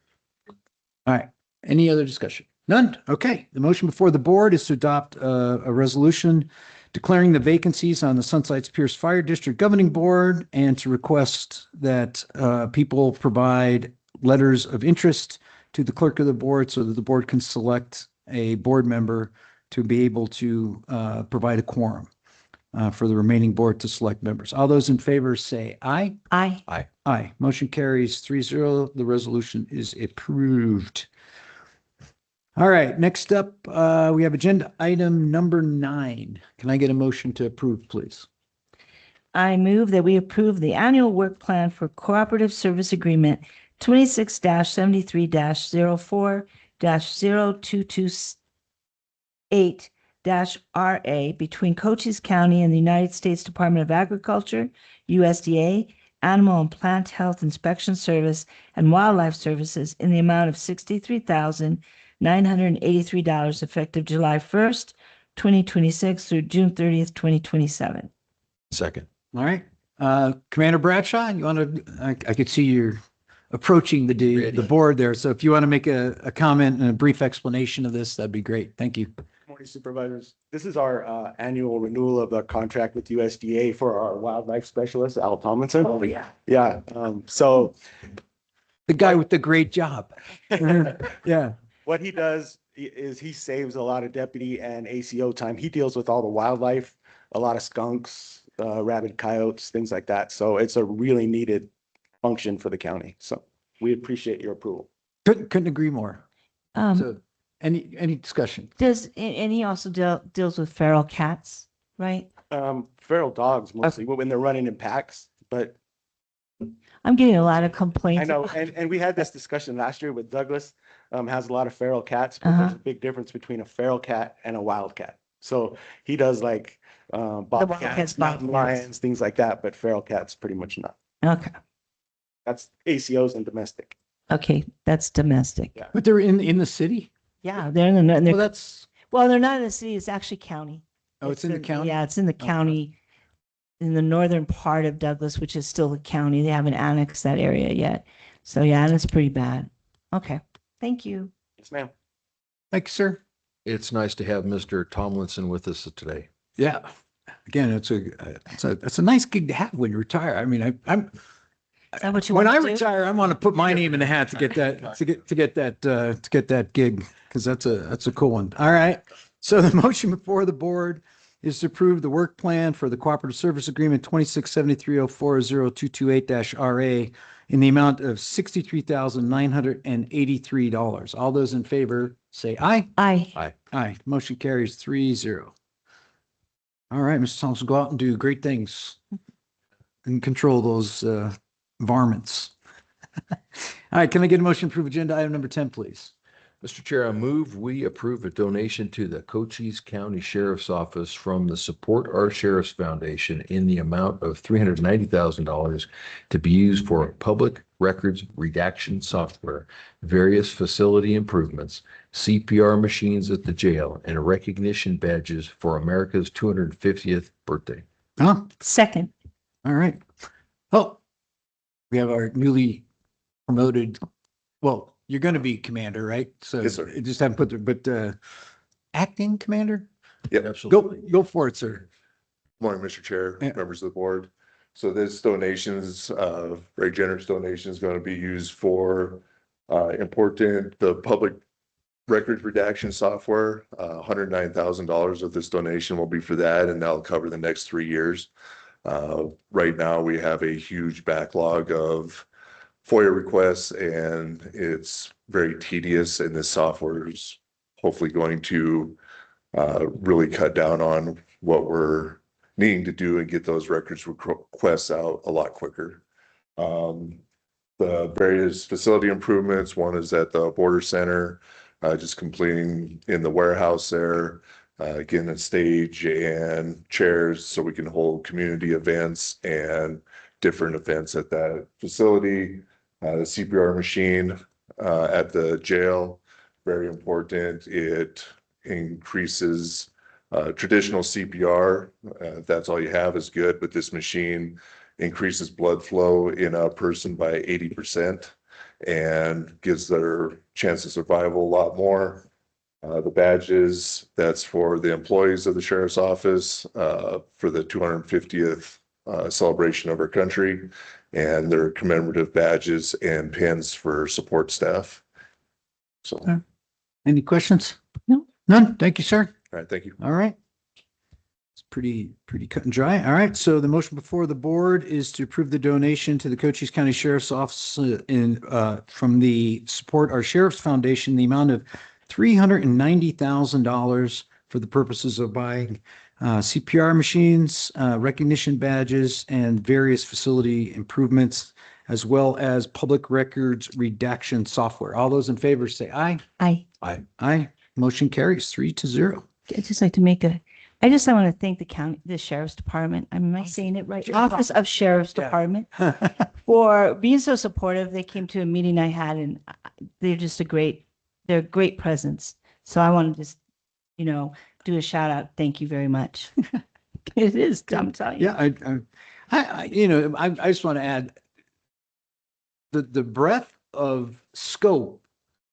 All right. Any other discussion? None? Okay. The motion before the board is to adopt a resolution declaring the vacancies on the Sunsites Pierce Fire District Governing Board and to request that people provide letters of interest to the clerk of the board so that the board can select a board member to be able to provide a quorum for the remaining board to select members. All those in favor say aye. Aye. Aye. Motion carries 3-0. The resolution is approved. All right, next up, we have agenda item number 9. Can I get a motion to approve, please? I move that we approve the annual work plan for Cooperative Service Agreement 26-73-04-0228-RA between Cochise County and the United States Department of Agriculture, USDA, Animal and Plant Health Inspection Service, and Wildlife Services in the amount of $63,983 effective July 1st, 2026 through June 30th, 2027. Second. All right. Commander Bradshaw, you want to, I could see you're approaching the board there. So if you want to make a comment and a brief explanation of this, that'd be great. Thank you. Morning Supervisors. This is our annual renewal of the contract with USDA for our wildlife specialist, Al Tomlinson. Oh, yeah. Yeah, so The guy with the great job. Yeah. what he does is he saves a lot of deputy and ACO time. He deals with all the wildlife, a lot of skunks, rabid coyotes, things like that. So it's a really needed function for the county. So we appreciate your approval. Couldn't agree more. Um, So any discussion? and he also deals with feral cats, right? Feral dogs mostly when they're running in packs, but I'm getting a lot of complaints. I know, about- and we had this discussion last year with Douglas, has a lot of feral cats, but Uh-huh. there's a big difference between a feral cat and a wild cat. So he does like, wildcats, bobcats, mountain bobcats. lions, things like that, but feral cats pretty much not. Okay, That's ACOs and domestic. okay, that's domestic. Yeah. But they're in the city? Yeah, they're in the, Well, that's, they're not in the city, it's actually county. oh, it's in the county? Yeah, it's in the county, in the northern part of Douglas, which is still the county. They haven't annexed that area yet. So yeah, and it's pretty bad. Okay, thank you. Yes, ma'am. Thank you, sir. It's nice to have Mr. Tomlinson with us today. Yeah. Again, it's a nice gig to have when you retire. I mean, I'm, Is that what you when want I to do? retire, I want to put my name in the hat to get that, to get that gig, because that's a cool one. All right. So the motion before the board is to approve the work plan for the Cooperative Service Agreement 2673040228-RA in the amount of $63,983. All those in favor say aye. Aye. Aye. Motion carries 3-0. All right, Mr. Thompson, go out and do great things and control those varmints. All right, can I get a motion to approve agenda item number 10, please? Mr. Chair, I move we approve a donation to the Cochise County Sheriff's Office from the Support Our Sheriffs Foundation in the amount of $390,000 to be used for public records redaction software, various facility improvements, CPR machines at the jail, and recognition badges for America's 250th birthday. Huh? Second. All right. Oh, we have our newly promoted, well, you're going to be commander, right? So Yes, sir. you just haven't put the, but acting commander? Yep. Absolutely. Go for it, sir. Morning, Mr. Chair, Yeah. members of the board. So this donations, very generous donation is going to be used for the public records redaction software. $109,000 of this donation will be for that, and that'll cover the next 3 years. Right now, we have a huge backlog of FOIA requests, and it's very tedious, and this software is hopefully going to really cut down on what we're needing to do and get those records requests out a lot quicker. The various facility improvements, one is at the border center, just completing in the warehouse there, getting a stage and chairs so we can hold community events and different events at that facility. The CPR machine at the jail, very important. It increases traditional CPR. That's all you have is good, but this machine increases blood flow in a person by 80% and gives their chance of survival a lot more. The badges, that's for the employees of the sheriff's office for the 250th celebration of our country, and their commemorative badges and pins for support staff. So, all Any questions? No. None? Thank you, sir. right, thank you. All right. It's pretty cut and dry. All right. So the motion before the board is to approve the donation to the Cochise County Sheriff's Office from the Support Our Sheriffs Foundation, the amount of $390,000 for the purposes of buying CPR machines, recognition badges, and various facility improvements, as well as public records redaction software. All those in favor say aye. Aye. Aye. Aye. Motion carries 3-0. I'd just like to I want to thank the Sheriff's Department. Am I saying it right? Office of Sheriff's Yeah. Department for being so supportive. They came to a meeting I had, and they're just they're a great presence. So I want to just, do a shout out. Thank you very much. It is, I'm telling you. Yeah, I just want to add the breadth of scope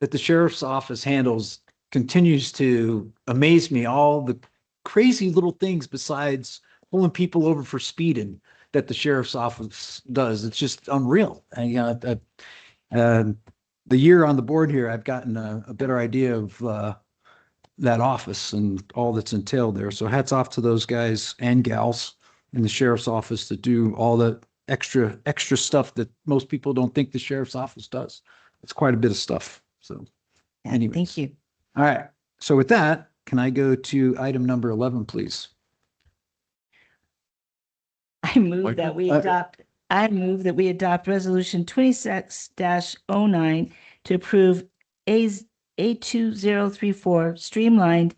that the sheriff's office handles continues to amaze me, all the crazy little things besides pulling people over for speeding that the sheriff's office does. It's just unreal. And, the year on the board here, I've gotten a better idea of that office and all that's entailed there. So hats off to those guys and gals in the sheriff's office that do all the extra stuff that most people don't think the sheriff's office does. It's quite a bit of stuff. So anyways. Thank you. All right. So with that, can I go to item number 11, please? I move that we adopt resolution 26-09 to approve A2034 streamlined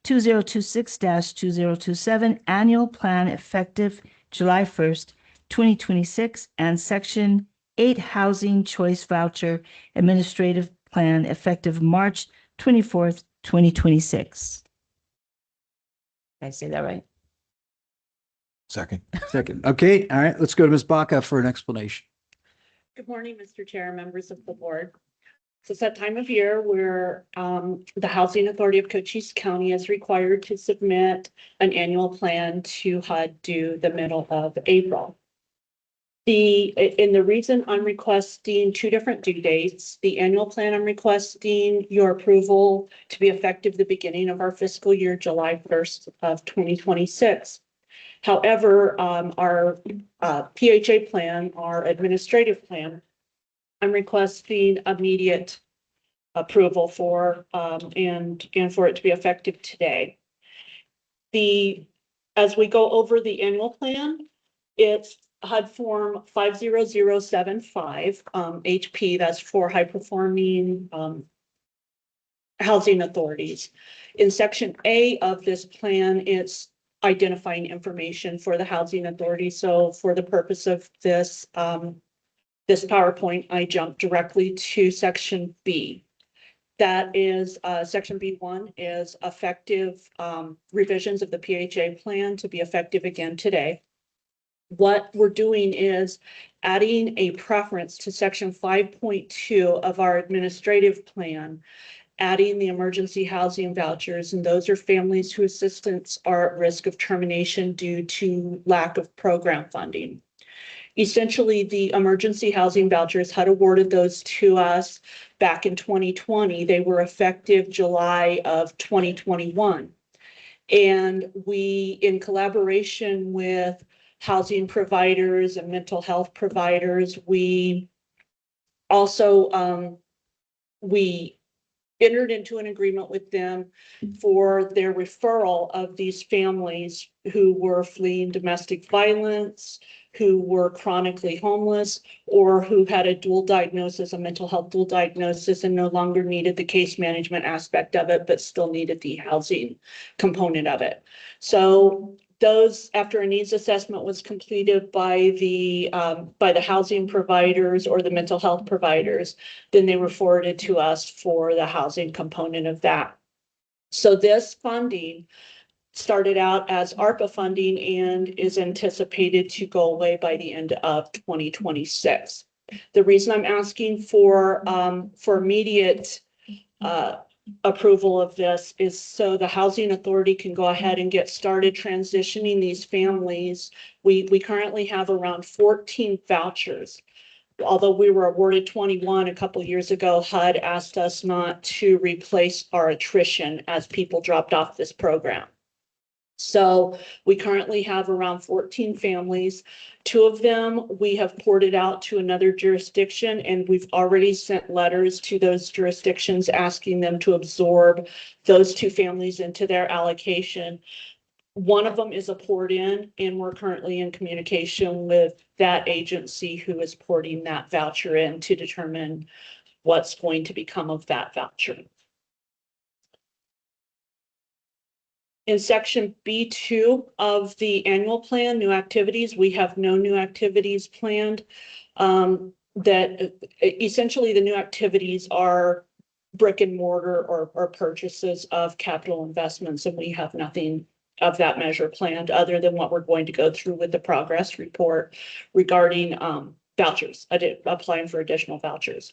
2026-2027 annual plan effective July 1st, 2026, and section 8 housing choice voucher administrative plan effective March 24th, 2026. Did I say that right? Second. Okay. All right. Let's go to Ms. Baca for an explanation. Good morning, Mr. Chair, members of the board. So it's that time of year where the Housing Authority of Cochise County is required to submit an annual plan to HUD due the middle of April. The reason I'm requesting two different due dates, the annual plan, I'm requesting your approval to be effective the beginning of our fiscal year, July 1st of 2026. However, our PHA plan, our administrative plan, I'm requesting immediate approval for and for it to be effective today. As we go over the annual plan, it's HUD form 50075 HP. That's for high performing housing authorities. In section A of this plan, it's identifying information for the housing authority. So for the purpose of this this PowerPoint, I jumped directly to section B. That is section B1 is effective revisions of the PHA plan to be effective again today. What we're doing is adding a preference to section 5.2 of our administrative plan, adding the emergency housing vouchers, and those are families whose assistants are at risk of termination due to lack of program funding. Essentially, the emergency housing vouchers had awarded those to us back in 2020. They were effective July of 2021. And we, in collaboration with housing providers and mental health providers, we also we entered into an agreement with them for their referral of these families who were fleeing domestic violence, who were chronically homeless, or who had a dual diagnosis, a mental health dual diagnosis, and no longer needed the case management aspect of it, but still needed the housing component of it. So those, after a needs assessment was completed by the housing providers or the mental health providers, then they were forwarded to us for the housing component of that. So this funding started out as ARPA funding and is anticipated to go away by the end of 2026. The reason I'm asking for immediate approval of this is so the housing authority can go ahead and get started transitioning these families. We currently have around 14 vouchers. Although we were awarded 21 a couple years ago, HUD asked us not to replace our attrition as people dropped off this program. So we currently have around 14 families. 2 of them we have ported out to another jurisdiction, and we've already sent letters to those jurisdictions asking them to absorb those 2 families into their allocation. One of them is a port in, and we're currently in communication with that agency who is porting that voucher in to determine what's going to become of that voucher. In section B2 of the annual plan, new activities, we have no new activities planned. That essentially the new activities are brick and mortar or purchases of capital investments, and we have nothing of that measure planned other than what we're going to go through with the progress report regarding vouchers, applying for additional vouchers.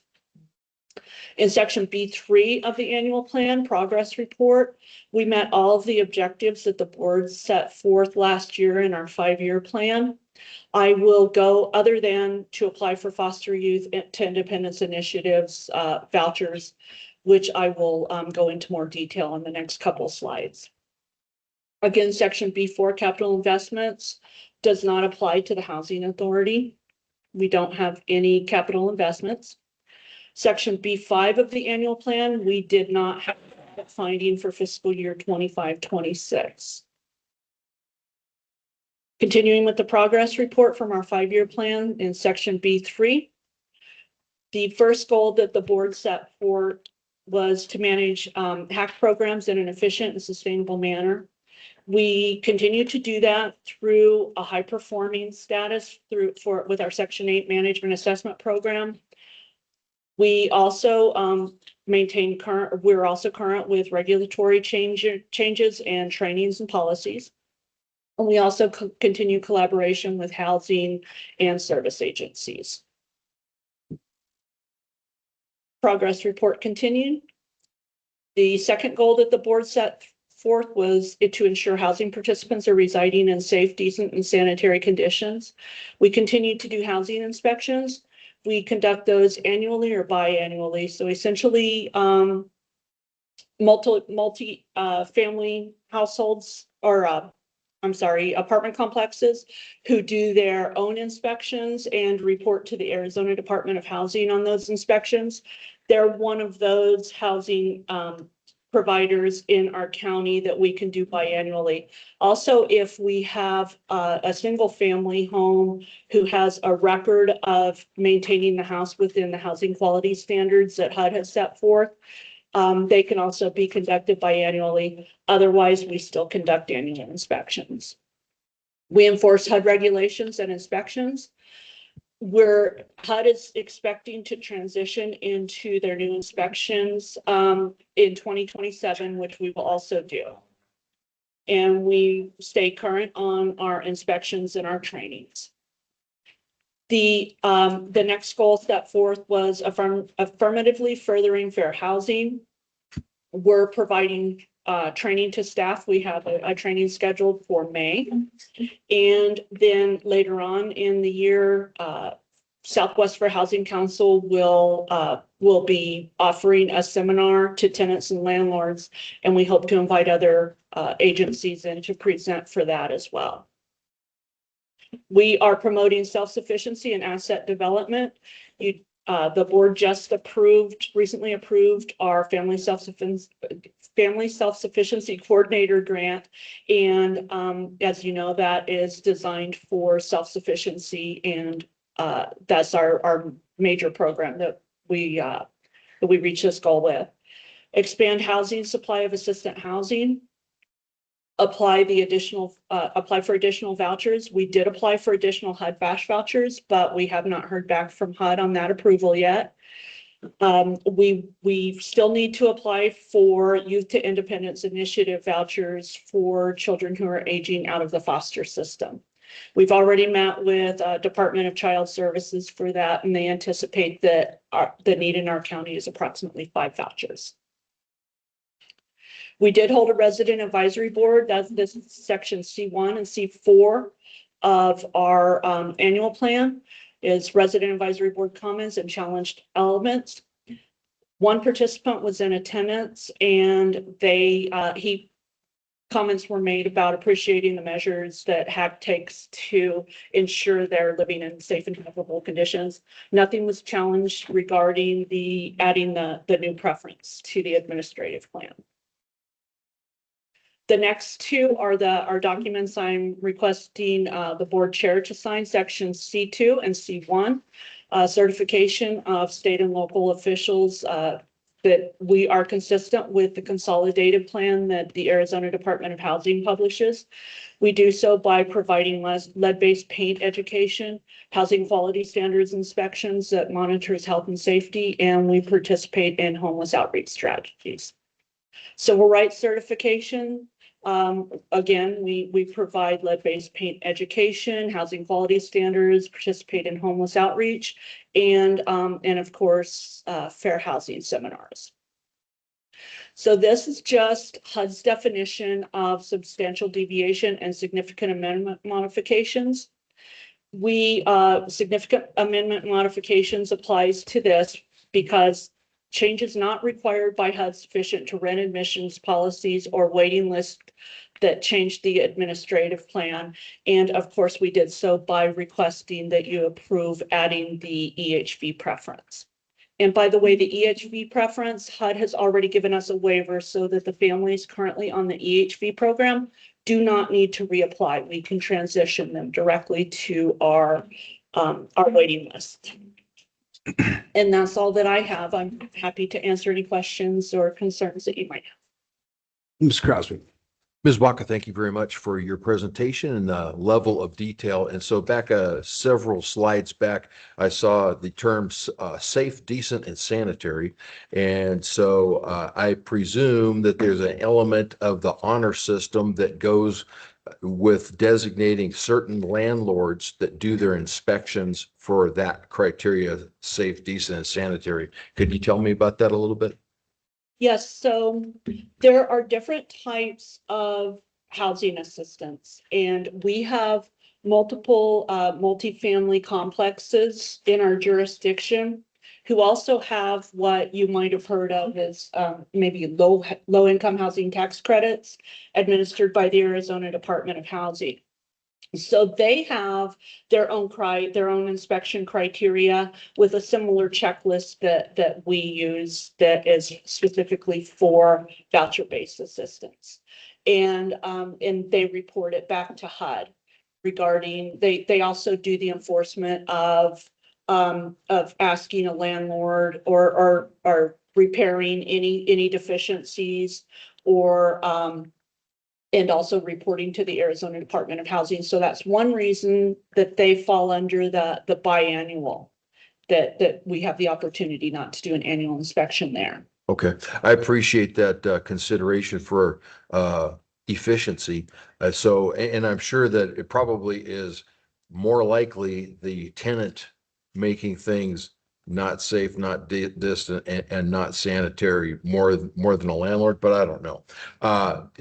In section B3 of the annual plan progress report, we met all of the objectives that the board set forth last year in our 5-year plan. I will go, other than to apply for foster youth to independence initiatives vouchers, which I will go into more detail on the next couple slides. Again, section B4 capital investments does not apply to the housing authority. We don't have any capital investments. Section B5 of the annual plan, we did not have a finding for fiscal year 25-26. Continuing with the progress report from our 5-year plan in section B3, the first goal that the board set for was to manage HAC programs in an efficient and sustainable manner. We continue to do that through a high performing status with our section 8 management assessment program. We also we're also current with regulatory changes and trainings and policies. And we also continue collaboration with housing and service agencies. Progress report continued. The second goal that the board set forth was to ensure housing participants are residing in safe, decent, and sanitary conditions. We continue to do housing inspections. We conduct those annually or biannually. So essentially, multi-family households or apartment complexes who do their own inspections and report to the Arizona Department of Housing on those inspections. They're one of those housing providers in our county that we can do biannually. Also, if we have a single family home who has a record of maintaining the house within the housing quality standards that HUD has set forth, they can also be conducted biannually. Otherwise, we still conduct annual inspections. We enforce HUD regulations and inspections. HUD is expecting to transition into their new inspections in 2027, which we will also do. And we stay current on our inspections and our trainings. The next goal set forth was affirmatively furthering fair housing. We're providing training to staff. We have a training scheduled for May. And then later on in the year, Southwest for Housing Council will be offering a seminar to tenants and landlords, and we hope to invite other agencies in to present for that as well. We are promoting self-sufficiency and asset development. The board just recently approved our family self-sufficiency coordinator grant. And as you know, that is designed for self-sufficiency, and that's our major program that we reach this goal with. Expand housing supply of assistant housing. Apply for additional vouchers. We did apply for additional HUD FASH vouchers, but we have not heard back from HUD on that approval yet. We still need to apply for Youth to Independence Initiative vouchers for children who are aging out of the foster system. We've already met with Department of Child Services for that, and they anticipate that the need in our county is approximately 5 vouchers. We did hold a resident advisory board. This is section C1 and C4 of our annual plan is resident advisory board comments and challenged elements. One participant was in attendance, and comments were made about appreciating the measures that HAC takes to ensure they're living in safe and livable conditions. Nothing was challenged regarding adding the new preference to the administrative plan. The next two are our documents I'm requesting the board chair to sign, sections C2 and C1, certification of state and local officials that we are consistent with the consolidated plan that the Arizona Department of Housing publishes. We do so by providing lead-based paint education, housing quality standards inspections that monitors health and safety, and we participate in homeless outreach strategies. Civil rights certification Again, we provide lead-based paint education, housing quality standards, participate in homeless outreach, and of course, fair housing seminars. So this is just HUD's definition of substantial deviation and significant amendment modifications. Significant amendment modifications applies to this because change is not required by HUD sufficient to rent admissions policies or waiting list that change the administrative plan. And of course, we did so by requesting that you approve adding the EHV preference. And by the way, the EHV preference, HUD has already given us a waiver so that the families currently on the EHV program do not need to reapply. We can transition them directly to our waiting list. And that's all that I have. I'm happy to answer any questions or concerns that you might have. Ms. Crosby. Ms. Baca, thank you very much for your presentation and the level of detail. And so back several slides back, I saw the terms safe, decent, and sanitary. And so I presume that there's an element of the honor system that goes with designating certain landlords that do their inspections for that criteria, safe, decent, and sanitary. Could you tell me about that a little bit? Yes, so there are different types of housing assistance, and we have multiple multifamily complexes in our jurisdiction who also have what you might have heard of as maybe low income housing tax credits administered by the Arizona Department of Housing. So they have their own inspection criteria with a similar checklist that we use that is specifically for voucher-based assistance. And they report it back to HUD regarding, they also do the enforcement of asking a landlord or repairing any deficiencies or and also reporting to the Arizona Department of Housing. So that's one reason that they fall under the biannual, that we have the opportunity not to do an annual inspection there. Okay, I appreciate that consideration for efficiency. And I'm sure that it probably is more likely the tenant making things not safe, not distant, and not sanitary more than a landlord, but I don't know.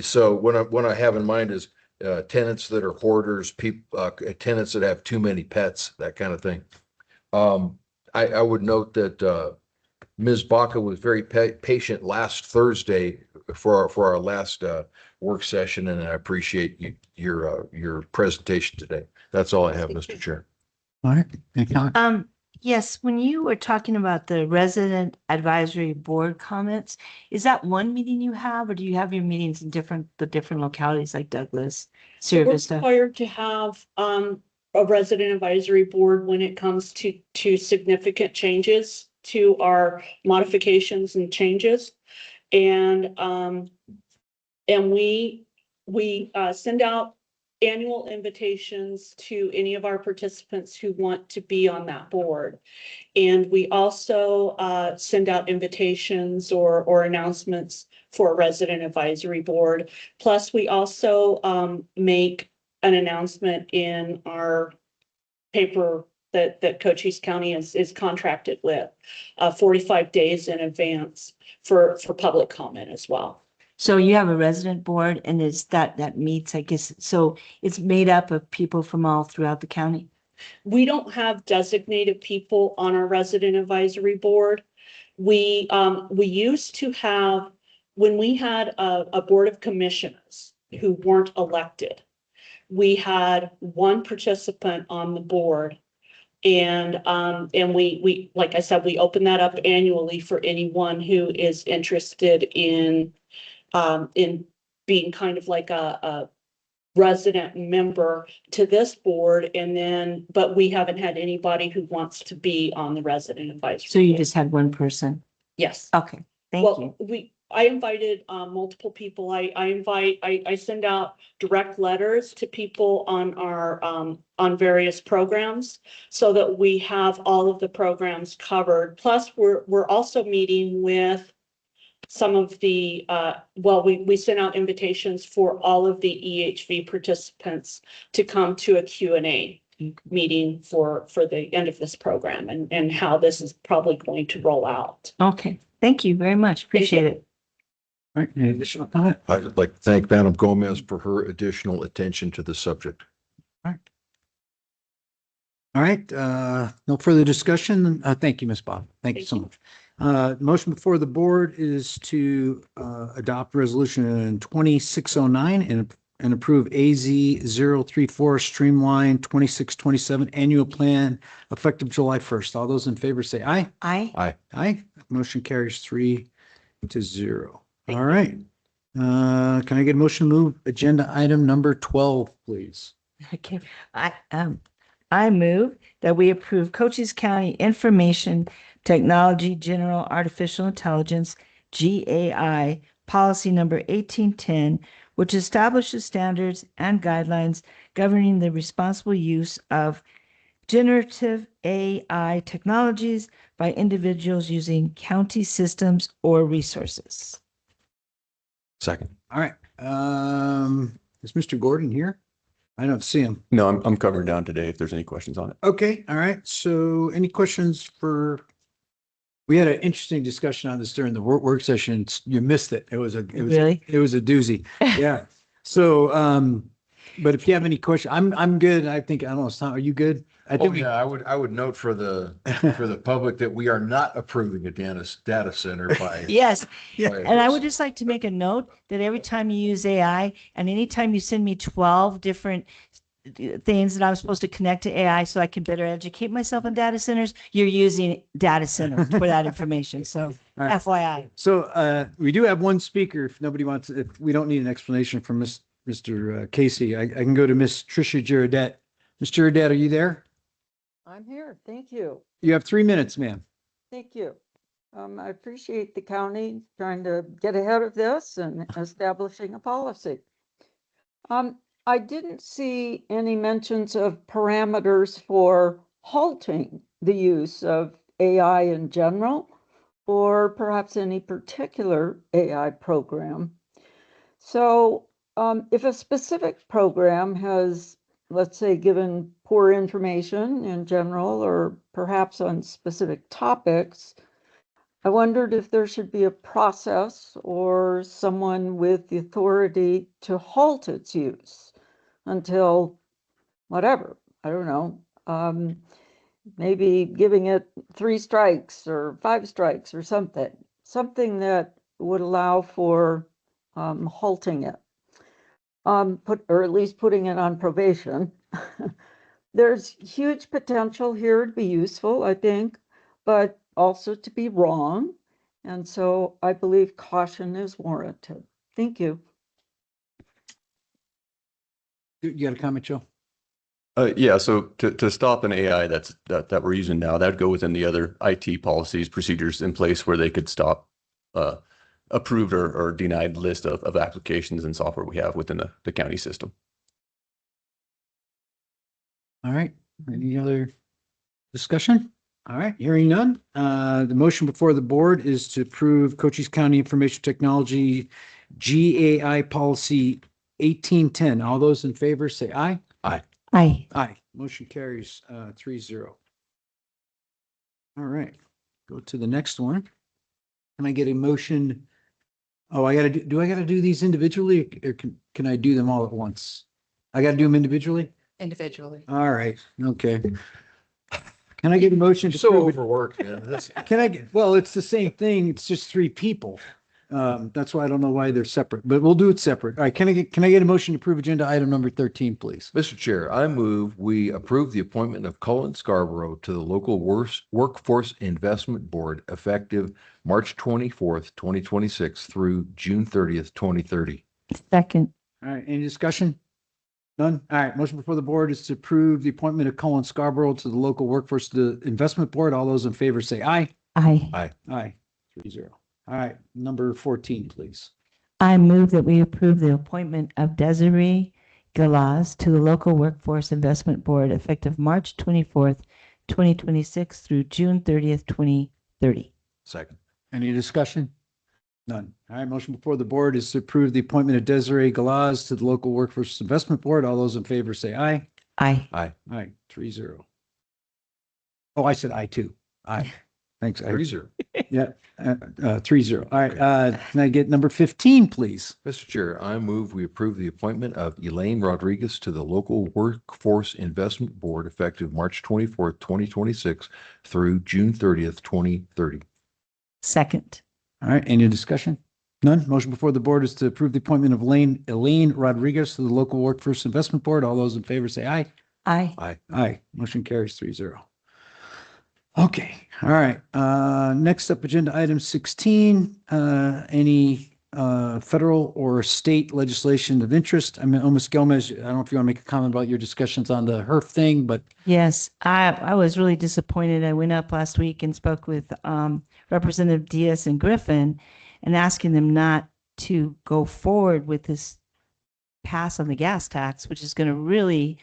So what I have in mind is tenants that are hoarders, tenants that have too many pets, that kind of thing. I would note that Ms. Baca was very patient last Thursday for our last work session, and I appreciate your presentation today. That's all I have, Mr. Chair. All right. Yes, when you were talking about the resident advisory board comments, is that one meeting you have, or do you have your meetings in the different localities like Douglas, Sierra We're Vista? required to have a resident advisory board when it comes to significant changes to our modifications and changes. And we send out annual invitations to any of our participants who want to be on that board. And we also send out invitations or announcements for a resident advisory board. Plus, we also make an announcement in our paper that Cochise County is contracted with 45 days in advance for public comment as well. So you have a resident board, and is that meets, I guess, so it's made up of people from all throughout the county? We don't have designated people on our resident advisory board. We used to have, when we had a board of commissioners who weren't elected, we had one participant on the board. And we, like I said, we open that up annually for anyone who is interested in being kind of like a resident member to this board. And then, but we haven't had anybody who wants to be on the resident advisory. So you board. just had one person? Yes. Okay, thank you. Well, I invited multiple people. I send out direct letters to people on our on various programs so that we have all of the programs covered. Plus, we're also meeting with some of the, we sent out invitations for all of the EHV participants to come to a Q&A meeting for the end of this program and how this is probably going to roll out. Okay, thank you very much. Appreciate it. All right, any additional comment? I'd like to thank Madam Gomez for her additional attention to the subject. All right, no further discussion. Thank you, Ms. Bob. Thank you so much. Motion before the board is to adopt resolution 2609 and approve AZ 034 streamline 2627 annual plan effective July 1st. All those in favor say aye. Aye. Aye. Motion carries 3-0. All right. Can I get a motion to move agenda item number 12, please? Okay, I move that we approve Cochise County Information Technology General Artificial Intelligence, GAI, policy number 1810, which establishes standards and guidelines governing the responsible use of generative AI technologies by individuals using county systems or resources. Second. All right. Is Mr. Gordon here? I don't see him. No, I'm covering down today if there's any questions on it. Okay, all right. So any questions for, we had an interesting discussion on this during the work session. You missed it. It was a doozy. Yeah. So, but if you have any questions, I'm good. I don't know, Tom, are you good? I think I would note for the public that we are not approving a data center by. Yes. Yeah. And I would just like to make a note that every time you use AI and anytime you send me 12 different things that I'm supposed to connect to AI so I can better educate myself on data centers, you're using data center for that information. So right. FYI. So we do have one speaker. If nobody wants, if we don't need an explanation from Mr. Casey, I can go to Miss Tricia Girodet. Ms. Girodet, are you there? I'm here. Thank you. You have 3 minutes, ma'am. Thank you. I appreciate the county trying to get ahead of this and establishing a policy. I didn't see any mentions of parameters for halting the use of AI in general, or perhaps any particular AI program. So if a specific program has, let's say, given poor information in general, or perhaps on specific topics, I wondered if there should be a process or someone with the authority to halt its use until whatever, I don't know, maybe giving it 3 strikes or 5 strikes or something that would allow for halting it. Or at least putting it on probation. There's huge potential here to be useful, I think, but also to be wrong. And so I believe caution is warranted. Thank you. You got a comment, Joe? Yeah, so to stop an AI that we're using now, that'd go within the other IT policies, procedures in place where they could stop approved or denied list of applications and software we have within the county system. All right. Any other discussion? All right. Hearing none. The motion before the board is to approve Cochise County Information Technology GAI policy 1810. All those in favor say aye. Aye. Aye. Aye. Motion carries 3-0. All right. Go to the next one. Can I get a motion? Oh, I gotta do I gotta do these individually or can I do them all at once? I gotta do them individually? Individually. All right, okay. Can I get a motion to So approve it? overworked, man. Can I get, well, it's the same thing. It's just 3 people. That's why I don't know why they're separate, but we'll do it separate. All right, can I get a motion to approve agenda item number 13, please? Mr. Chair, I move we approve the appointment of Cullen Scarborough to the local Workforce Investment Board effective March 24th, 2026 through June 30th, 2030. Second. All right, any discussion? None? All right, motion before the board is to approve the appointment of Cullen Scarborough to the local Workforce Investment Board. All those in favor say aye. Aye. Aye. Aye. 3-0. All right, number 14, please. I move that we approve the appointment of Desiree Galaz to the local Workforce Investment Board effective March 24th, 2026 through June 30th, 2030. Second. Any discussion? None. All right, motion before the board is to approve the appointment of Desiree Galaz to the local workforce investment board. All those in favor say aye. Aye. Aye. Aye, 3-0. Oh, I said aye too. Aye. Thanks. 3-0. Yeah, 3-0. All right, can I get number 15, please? Mr. Chair, I move we approve the appointment of Elaine Rodriguez to the local workforce investment board effective March 24th, 2026 through June 30th, 2030. Second. All right, any discussion? None. Motion before the board is to approve the appointment of Elaine Rodriguez to the local workforce investment board. All those in favor say aye. Aye. Aye. Aye. Motion carries 3-0. Okay, all right. Next up, agenda item 16, any federal or state legislation of interest? I mean, Ms. Gomez, I don't know if you want to make a comment about your discussions on the HERF thing, but Yes, I was really disappointed. I went up last week and spoke with Representative Diaz and Griffin and asking them not to go forward with this pass on the gas tax, which is going to really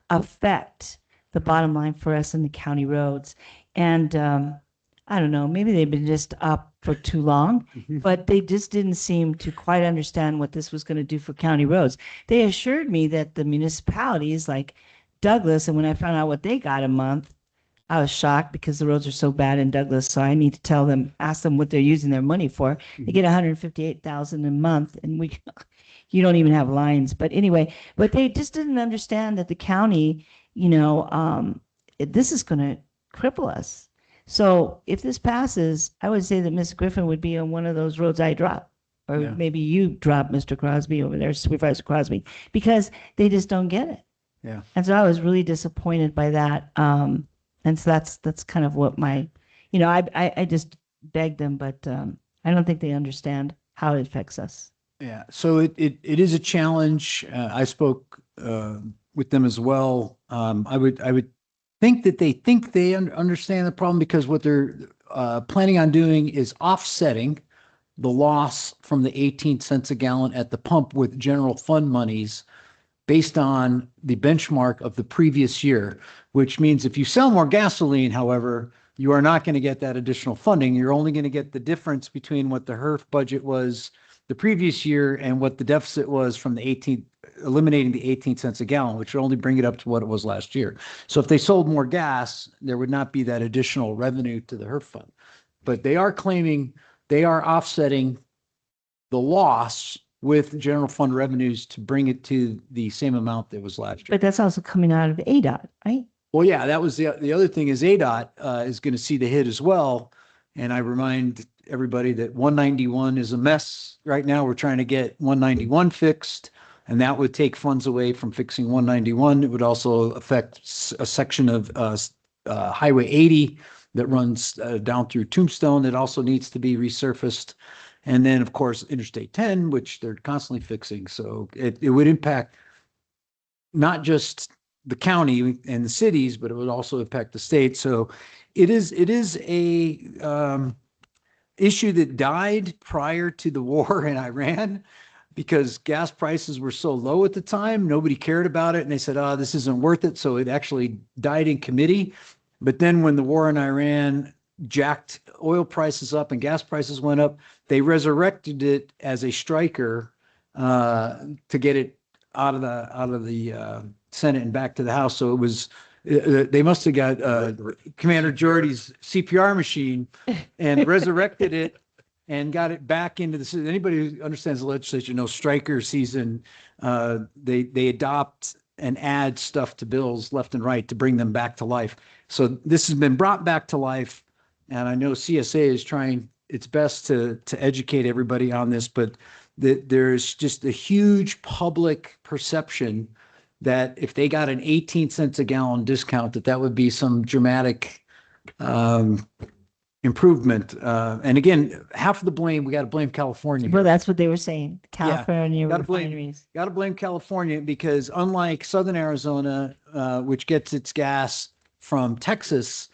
affect the bottom line for us in the county roads. And I don't know, maybe they've been just up for too long, but they just didn't seem to quite understand what this was going to do for county roads. They assured me that the municipalities like Douglas, and when I found out what they got a month, I was shocked because the roads are so bad in Douglas. So I need to tell them, ask them what they're using their money for. They get 158,000 a month, and you don't even have lines. But anyway, but they just didn't understand that the county, this is going to cripple us. So if this passes, I would say that Ms. Griffin would be on one of those roads I drop, or maybe you drop Mr. Crosby over there, Supervisor Crosby, because they just don't get it. yeah. And so I was really disappointed by that. And so that's kind of what my, I just begged them, but I don't think they understand how it affects us. Yeah, so it is a challenge. I spoke with them as well. I would think that they understand the problem because what they're planning on doing is offsetting the loss from the 18 cents a gallon at the pump with general fund monies based on the benchmark of the previous year, which means if you sell more gasoline, however, you are not going to get that additional funding. You're only going to get the difference between what the HERF budget was the previous year and what the deficit was from eliminating the 18 cents a gallon, which would only bring it up to what it was last year. So if they sold more gas, there would not be that additional revenue to the HERF fund. But they are claiming they are offsetting the loss with general fund revenues to bring it to the same amount that was last year. But that's also coming out of ADOT, right? Well, yeah, that was the other thing is ADOT is going to see the hit as well. And I remind everybody that 191 is a mess right now. We're trying to get 191 fixed, and that would take funds away from fixing 191. It would also affect a section of Highway 80 that runs down through Tombstone that also needs to be resurfaced. And then, of course, Interstate 10, which they're constantly fixing. So it would impact not just the county and the cities, but it would also impact the state. So it is a issue that died prior to the war in Iran because gas prices were so low at the time. Nobody cared about it. And they said, oh, this isn't worth it. So it actually died in committee. But then when the war in Iran jacked oil prices up and gas prices went up, they resurrected it as a striker to get it out of the Senate and back to the House. So it was they must have got Commander Jordy's CPR machine and resurrected it and got it back into the. Anybody who understands the legislature knows striker season. They adopt and add stuff to bills left and right to bring them back to life. So this has been brought back to life, and I know CSA is trying its best to educate everybody on this, but there's just a huge public perception that if they got an 18 cents a gallon discount, that would be some dramatic improvement. And again, half of the blame, we got to blame California. Well, that's what they were saying. California refineries. Got to blame California because unlike Southern Arizona, which gets its gas from Texas,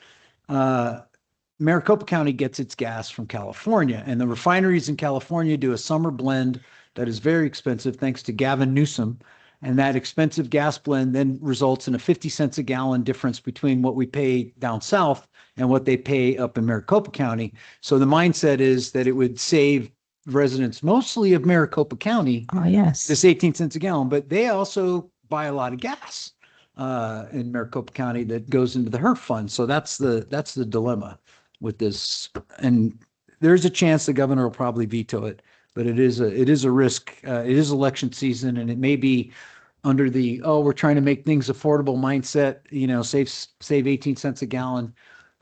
Maricopa County gets its gas from California. And the refineries in California do a summer blend that is very expensive, thanks to Gavin Newsom. And that expensive gas blend then results in a 50 cents a gallon difference between what we pay down south and what they pay up in Maricopa County. So the mindset is that it would save residents, mostly of Maricopa County, Oh, yes. this 18 cents a gallon, but they also buy a lot of gas in Maricopa County that goes into the HERF fund. So that's the dilemma with this. And there's a chance the governor will probably veto it, but it is a risk. It is election season, and it may be under the, oh, we're trying to make things affordable mindset, save 18 cents a gallon.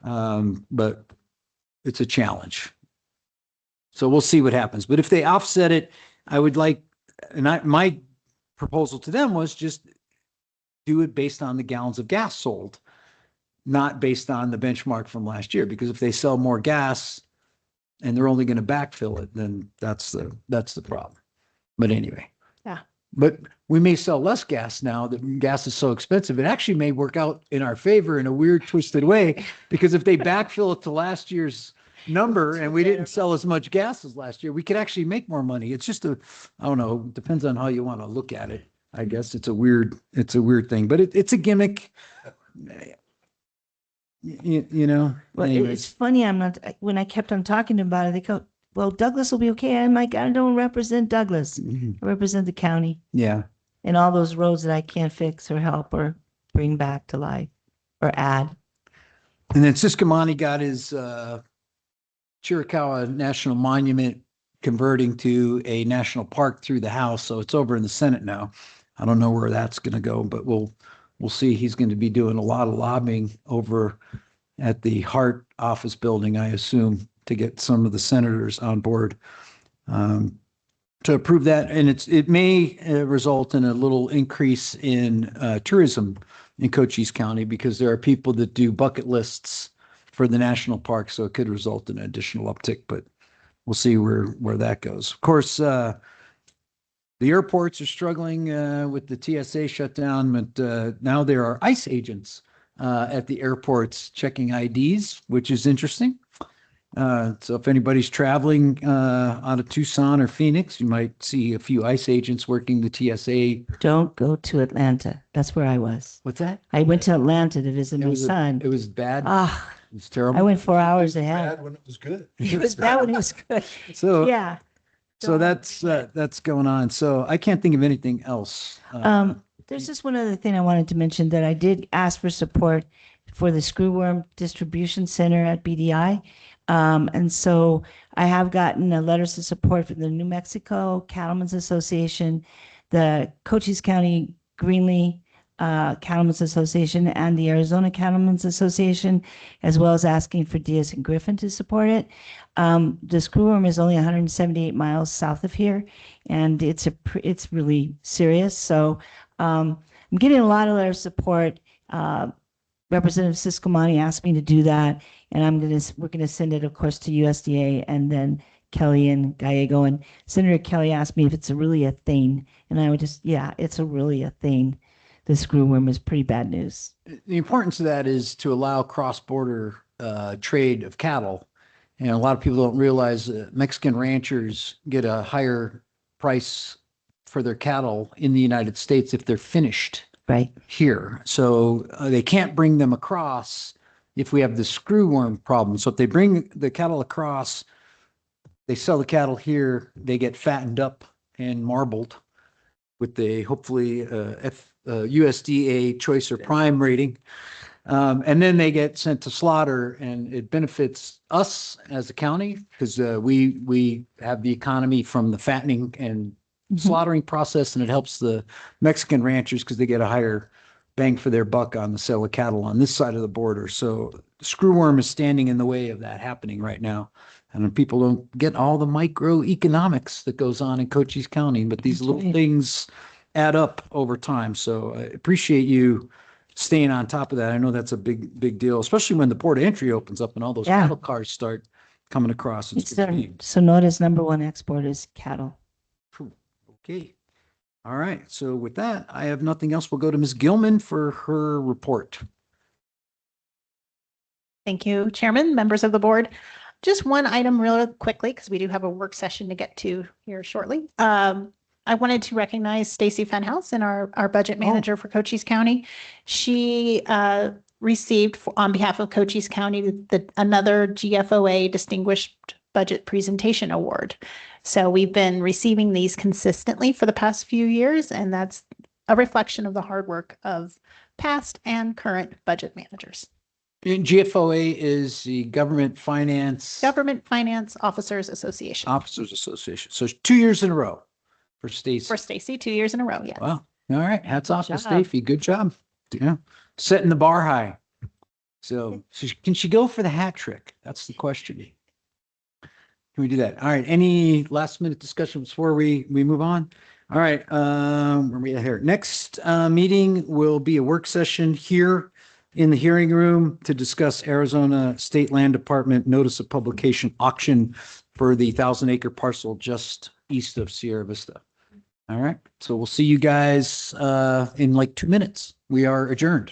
But it's a challenge. So we'll see what happens. But if they offset it, I would like, my proposal to them was just do it based on the gallons of gas sold, not based on the benchmark from last year. Because if they sell more gas and they're only going to backfill it, then that's the problem. But anyway. Yeah. But we may sell less gas now that gas is so expensive. It actually may work out in our favor in a weird, twisted way, because if they backfill it to last year's number and we didn't sell as much gas as last year, we could actually make more money. It's just I don't know, depends on how you want to look at it. I guess it's a weird thing, but it's a gimmick. Well, anyways. it's funny. When I kept on talking about it, they go, well, Douglas will be okay. I'm like, I don't represent Douglas. I represent the county Yeah. and all those roads that I can't fix or help or bring back to life or add. And then Siscomani got his Chiricahua National Monument converting to a national park through the House. So it's over in the Senate now. I don't know where that's going to go, but we'll see. He's going to be doing a lot of lobbying over at the Hart office building, I assume, to get some of the senators on board to approve that. And it may result in a little increase in tourism in Cochise County, because there are people that do bucket lists for the national park. So it could result in an additional uptick, but we'll see where that goes. Of course, the airports are struggling with the TSA shutdown, but now there are ICE agents at the airports checking IDs, which is interesting. So if anybody's traveling out of Tucson or Phoenix, you might see a few ICE agents working the TSA. Don't go to Atlanta. That's where I was. What's that? I went to Atlanta to visit my son. It was bad. Ah, It was terrible. I went 4 hours ahead. Bad when it was good. It was bad when it was good. So Yeah. So that's going on. So I can't think of anything else. There's just one other thing I wanted to mention, that I did ask for support for the Screwworm Distribution Center at BDI. And so I have gotten letters of support from the New Mexico Cattlemen's Association, the Cochise County Greenlee Cattlemen's Association, and the Arizona Cattlemen's Association, as well as asking for Diaz and Griffin to support it. The Screwworm is only 178 miles south of here, and it's really serious. So I'm getting a lot of letter support. Representative Siscomani asked me to do that, and we're gonna send it, of course, to USDA and then Kelly and Gallego. And Senator Kelly asked me if it's really a thing, and I would it's really a thing. The screwworm is pretty bad news. The importance of that is to allow cross-border trade of cattle. And a lot of people don't realize that Mexican ranchers get a higher price for their cattle in the United States if they're finished here. So they can't bring them across if we have the screwworm problem. So if they bring the cattle across, they sell the cattle here, they get fattened up and marbled with the hopefully USDA choice or prime rating. And then they get sent to slaughter, and it benefits us as a county because we have the economy from the fattening and slaughtering process, and it helps the Mexican ranchers because they get a higher bang for their buck on the sale of cattle on this side of the border. So the screwworm is standing in the way of that happening right now. And people don't get all the microeconomics that goes on in Cochise County, but these little things add up over time. So I appreciate you staying on top of that. I know that's a big deal, especially when the port of entry opens up and all those cattle cars start coming across. Sonora's number one export is cattle. Okay. All right. So with that, I have nothing else. We'll go to Ms. Gilman for her report. Thank you, Chairman, members of the board. Just one item real quickly, because we do have a work session to get to here shortly. I wanted to recognize Stacy Fenhouse, and our budget manager for Cochise County. She received on behalf of Cochise County another GFOA Distinguished Budget Presentation Award. So we've been receiving these consistently for the past few years, and that's a reflection of the hard work of past and current budget managers. And GFOA is the Government Finance Government Finance Officers Association. Officers Association. So it's 2 years in a row for Stacy. For Stacy, 2 years in a row, yes. Wow. All right. Hats off to job. Stacy. Good job. Yeah. Setting the bar high. So can she go for the hat trick? That's the question. Can we do that? All right. Any last minute discussion before we move on? All right. Where are we at here? Next meeting will be a work session here in the hearing room to discuss Arizona State Land Department notice of publication auction for the 1,000-acre parcel just east of Sierra Vista. All right. So we'll see you guys in like 2 minutes. We are adjourned.